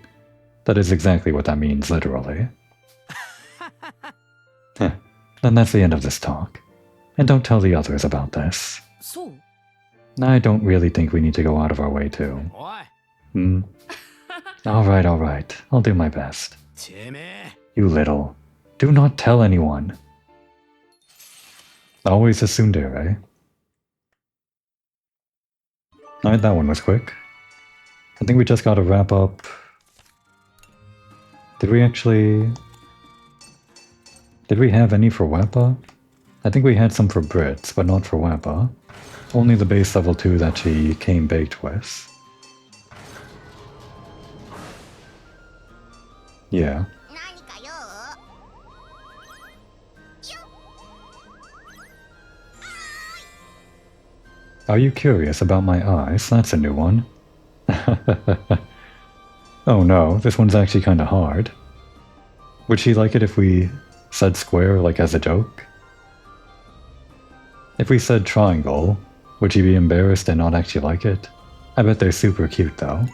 S1: That is exactly what that means, literally. Then that's the end of this talk. And don't tell the others about this. I don't really think we need to go out of our way to. Alright. I'll do my best. You little. Do not tell anyone. Always a tsundere. Alright, that one was quick. I think we just gotta wrap up. Did we have any for Wappa? I think we had some for Brits, but not for Wappa. Only the base level 2 that she came baked with. Yeah. Are you curious about my eyes? That's a new one. Oh no, this one's actually kinda hard. Would she like it if we said square, like as a joke? If we said triangle, would she be embarrassed and not actually like it? I bet they're super cute though.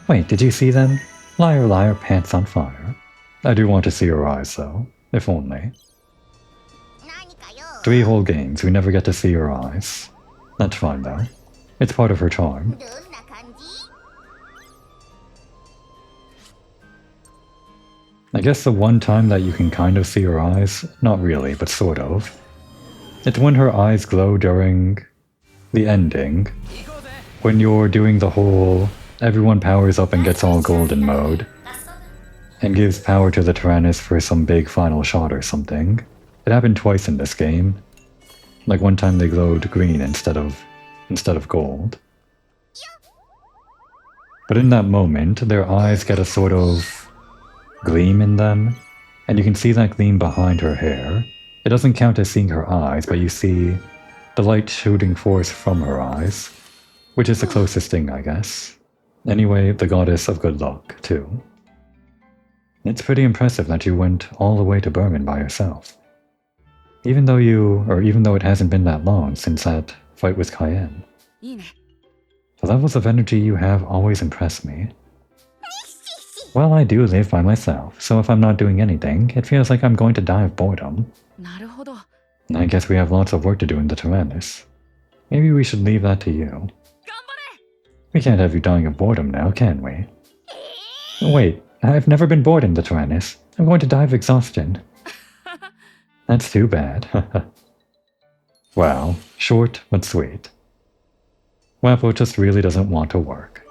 S1: Wait, did you see them? Liar, liar, pants on fire. I do want to see her eyes though, if only. 3 whole games, we never get to see her eyes. That's fine though. It's part of her charm. I guess the one time that you can kind of see her eyes, not really, but sort of, it's when her eyes glow during the ending, when you're doing the whole everyone powers up and gets all golden mode, and gives power to the Tyrannus for some big final shot or something. It happened twice in this game. Like one time they glowed green instead of gold. But in that moment, their eyes get a sort of gleam in them, and you can see that gleam behind her hair. It doesn't count as seeing her eyes, but you see the light shooting forth from her eyes, which is the closest thing, I guess. Anyway, the goddess of good luck, too. It's pretty impressive that you went all the way to Berman by yourself. Even though it hasn't been that long since that fight with Cayenne. The levels of energy you have always impress me. Well, I do live by myself, so if I'm not doing anything, it feels like I'm going to die of boredom. I guess we have lots of work to do in the Tyrannus. Maybe we should leave that to you. We can't have you dying of boredom now, can we? Wait, I've never been bored in the Tyrannus. I'm going to die of exhaustion. That's too bad. Wow, short but sweet. Wappo just really doesn't want to work.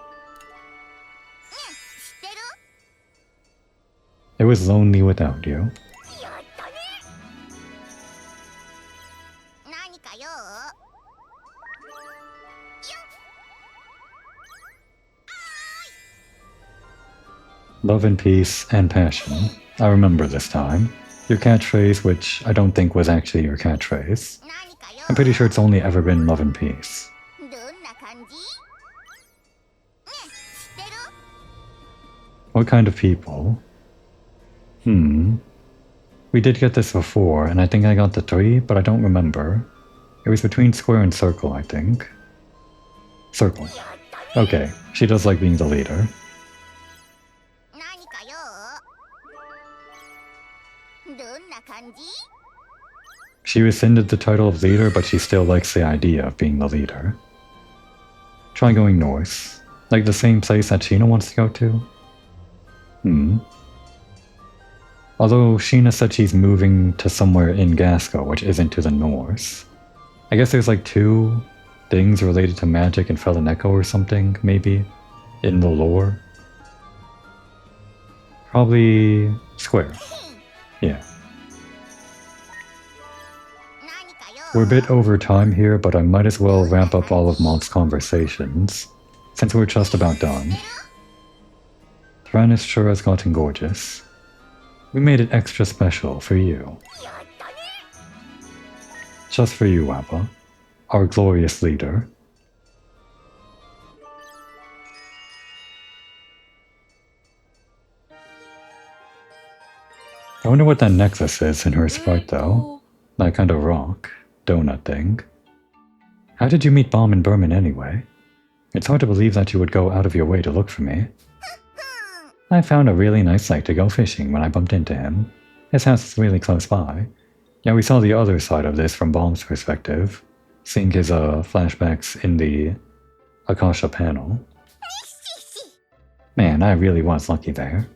S1: It was lonely without you. Love and peace and passion. I remember this time. Your catchphrase, which I don't think was actually your catchphrase. I'm pretty sure it's only ever been love and peace. What kind of people? We did get this before, and I think I got the 3, but I don't remember. It was between square and circle, I think. Circle. Okay, she does like being the leader. She rescinded the title of leader, but she still likes the idea of being the leader. Try going north. Like the same place that Sheena wants to go to? Although Sheena said she's moving to somewhere in Gasco, which isn't to the north. I guess there's like 2 things related to magic in Felineko or something, maybe, in the lore. Probably square. Yeah. We're a bit over time here, but I might as well wrap up all of Monk's conversations, since we're just about done. Tyrannus sure has gotten gorgeous. We made it extra special for you. Just for you, Appa, our glorious leader. I wonder what that necklace is in her sprite, though. That kind of rock, donut thing. How did you meet Baum in Berman anyway? It's hard to believe that you would go out of your way to look for me. I found a really nice site to go fishing when I bumped into him. His house is really close by. Yeah, we saw the other side of this from Baum's perspective, seeing his flashbacks in the Akasha panel. Man, I really was lucky there.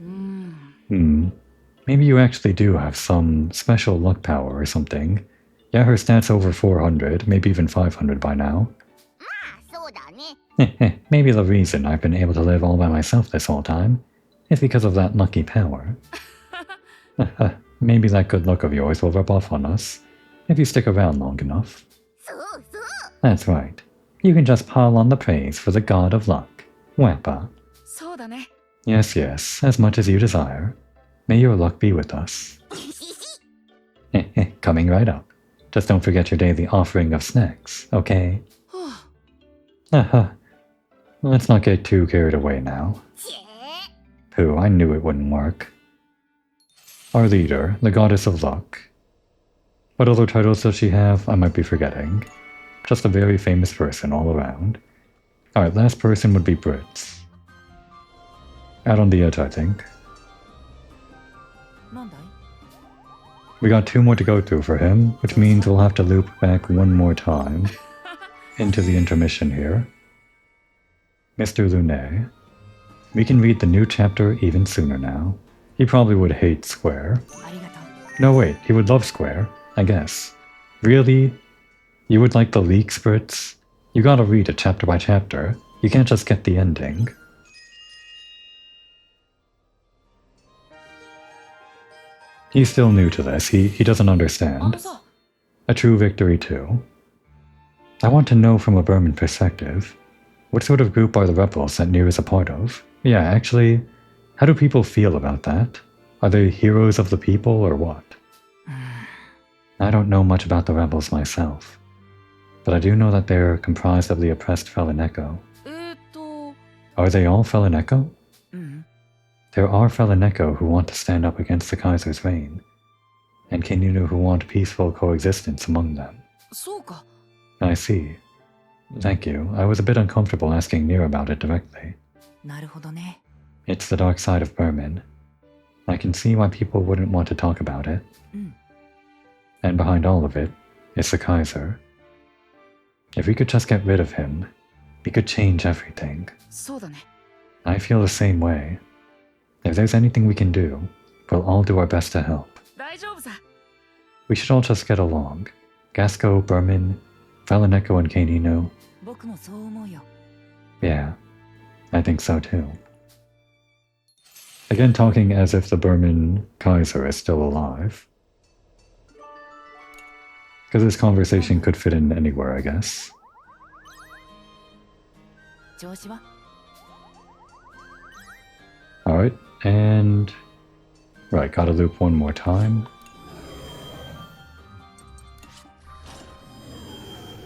S1: Maybe you actually do have some special luck power or something. Yeah, her stat's over 400, maybe even 500 by now. Maybe the reason I've been able to live all by myself this whole time is because of that lucky power. Maybe that good luck of yours will rub off on us, if you stick around long enough. That's right. You can just pile on the praise for the god of luck, Wappa. Yes, yes, as much as you desire. May your luck be with us. Coming right up. Just don't forget your daily offering of snacks, okay? Let's not get too carried away now. Pooh, I knew it wouldn't work. Our leader, the goddess of luck. What other titles does she have? I might be forgetting. Just a very famous person all around. Alright, last person would be Brits. Out on the edge, I think. We got 2 more to go through for him, which means we'll have to loop back one more time into the intermission here. Mr. Lunet. We can read the new chapter even sooner now. He probably would hate Square. No wait, he would love Square, I guess. Really? You would like the leak spritz? You gotta read it chapter by chapter. You can't just get the ending. He's still new to this, he doesn't understand. A true victory too. I want to know from a Berman perspective, what sort of group are the rebels that Nier is a part of? Yeah, actually, how do people feel about that? Are they heroes of the people or what? I don't know much about the rebels myself, but I do know that they're comprised of the oppressed Felineko. Are they all Felineko? There are Felineko who want to stand up against the Kaiser's reign, and Kinunu who want peaceful coexistence among them. I see. Thank you. I was a bit uncomfortable asking Nier about it directly. It's the dark side of Berman. I can see why people wouldn't want to talk about it. And behind all of it is the Kaiser. If we could just get rid of him, we could change everything. I feel the same way. If there's anything we can do, we'll all do our best to help. We should all just get along. Gasco, Berman, Valeneko, and Canino. Yeah, I think so too. Again, talking as if the Berman Kaiser is still alive. Because this conversation could fit in anywhere, I guess. Alright, and... Right, gotta loop one more time.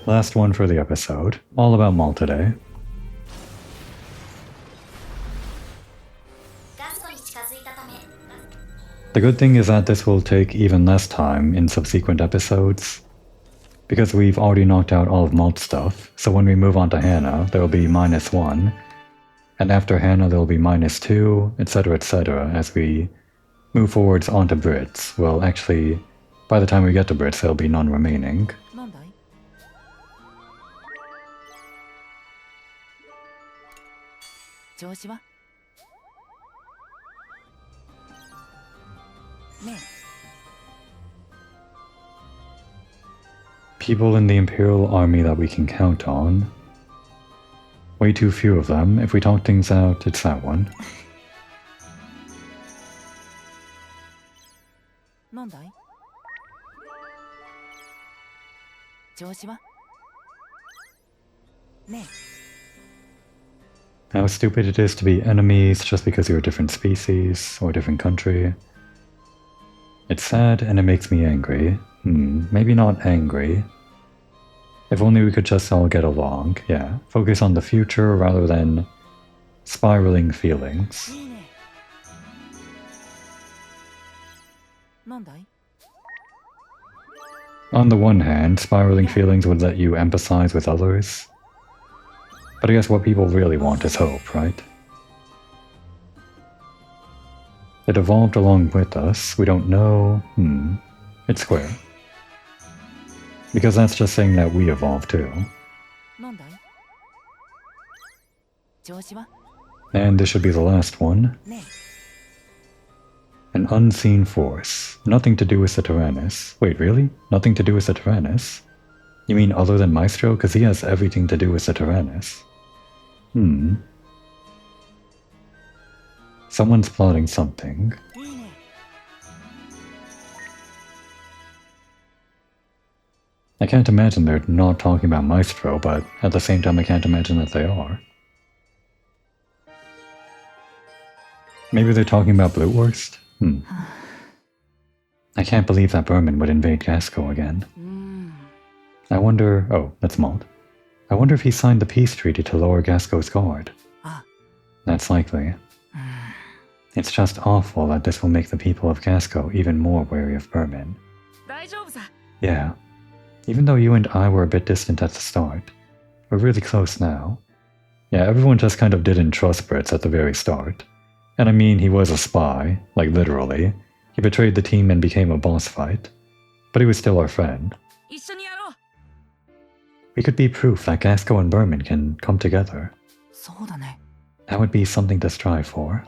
S1: Last one for the episode. All about Mal today. The good thing is that this will take even less time in subsequent episodes, because we've already knocked out all of Malt's stuff, so when we move on to Hannah, there will be -1, and after Hannah there will be -2, etc., as we move forwards onto Brits. Well, actually, by the time we get to Brits, there'll be none remaining. People in the Imperial Army that we can count on. Way too few of them. If we talk things out, it's that one. How stupid it is to be enemies just because you're a different species or a different country. It's sad and it makes me angry. Maybe not angry. If only we could just all get along, yeah. Focus on the future rather than spiraling feelings. On the one hand, spiraling feelings would let you empathize with others. But I guess what people really want is hope, right? It evolved along with us. We don't know. It's square. Because that's just saying that we evolved too. And this should be the last one. An unseen force. Nothing to do with the Tyrannus. Wait, really? Nothing to do with the Tyrannus? You mean other than Maestro? Because he has everything to do with the Tyrannus. Someone's plotting something. I can't imagine they're not talking about Maestro, but at the same time I can't imagine that they are. Maybe they're talking about Blutwurst? I can't believe that Berman would invade Gasco again. I wonder... Oh, that's Malt. I wonder if he signed the peace treaty to lower Gasco's guard. That's likely. It's just awful that this will make the people of Gasco even more wary of Berman. Yeah. Even though you and I were a bit distant at the start, we're really close now. Yeah, everyone just kind of didn't trust Brits at the very start. And I mean, he was a spy, like literally. He betrayed the team and became a boss fight. But he was still our friend. We could be proof that Gasco and Berman can come together. That would be something to strive for.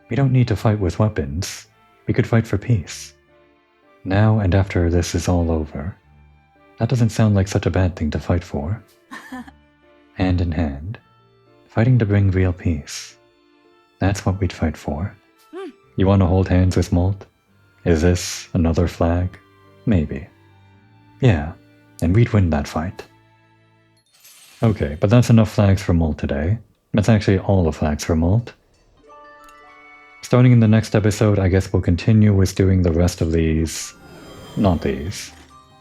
S1: We don't need to fight with weapons. We could fight for peace. Now and after this is all over. That doesn't sound like such a bad thing to fight for. Hand in hand. Fighting to bring real peace. That's what we'd fight for. You want to hold hands with Malt? Is this another flag? Maybe. Yeah, and we'd win that fight. Okay, but that's enough flags for Malt today. That's actually all the flags for Malt. Starting in the next episode, I guess we'll continue with doing the rest of these... Not these.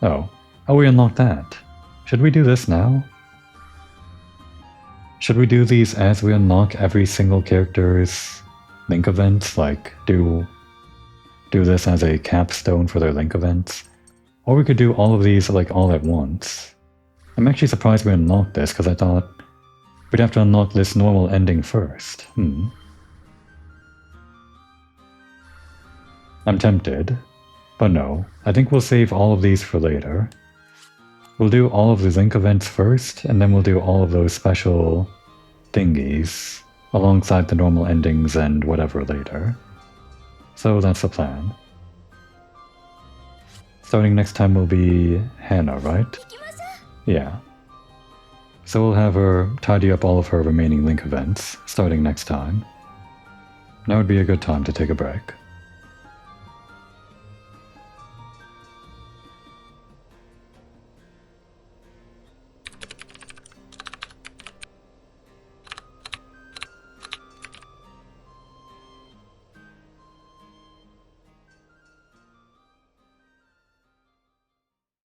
S1: Oh, we unlocked that. Should we do this now? Should we do these as we unlock every single character's link events? Like, do this as a capstone for their link events? Or we could do all of these, like, all at once. I'm actually surprised we unlocked this, because I thought we'd have to unlock this normal ending first. I'm tempted, but no. I think we'll save all of these for later. We'll do all of the link events first, and then we'll do all of those special thingies alongside the normal endings and whatever later. So that's the plan. Starting next time will be Hannah, right? Yeah. So we'll have her tidy up all of her remaining Link events, starting next time. Now would be a good time to take a break.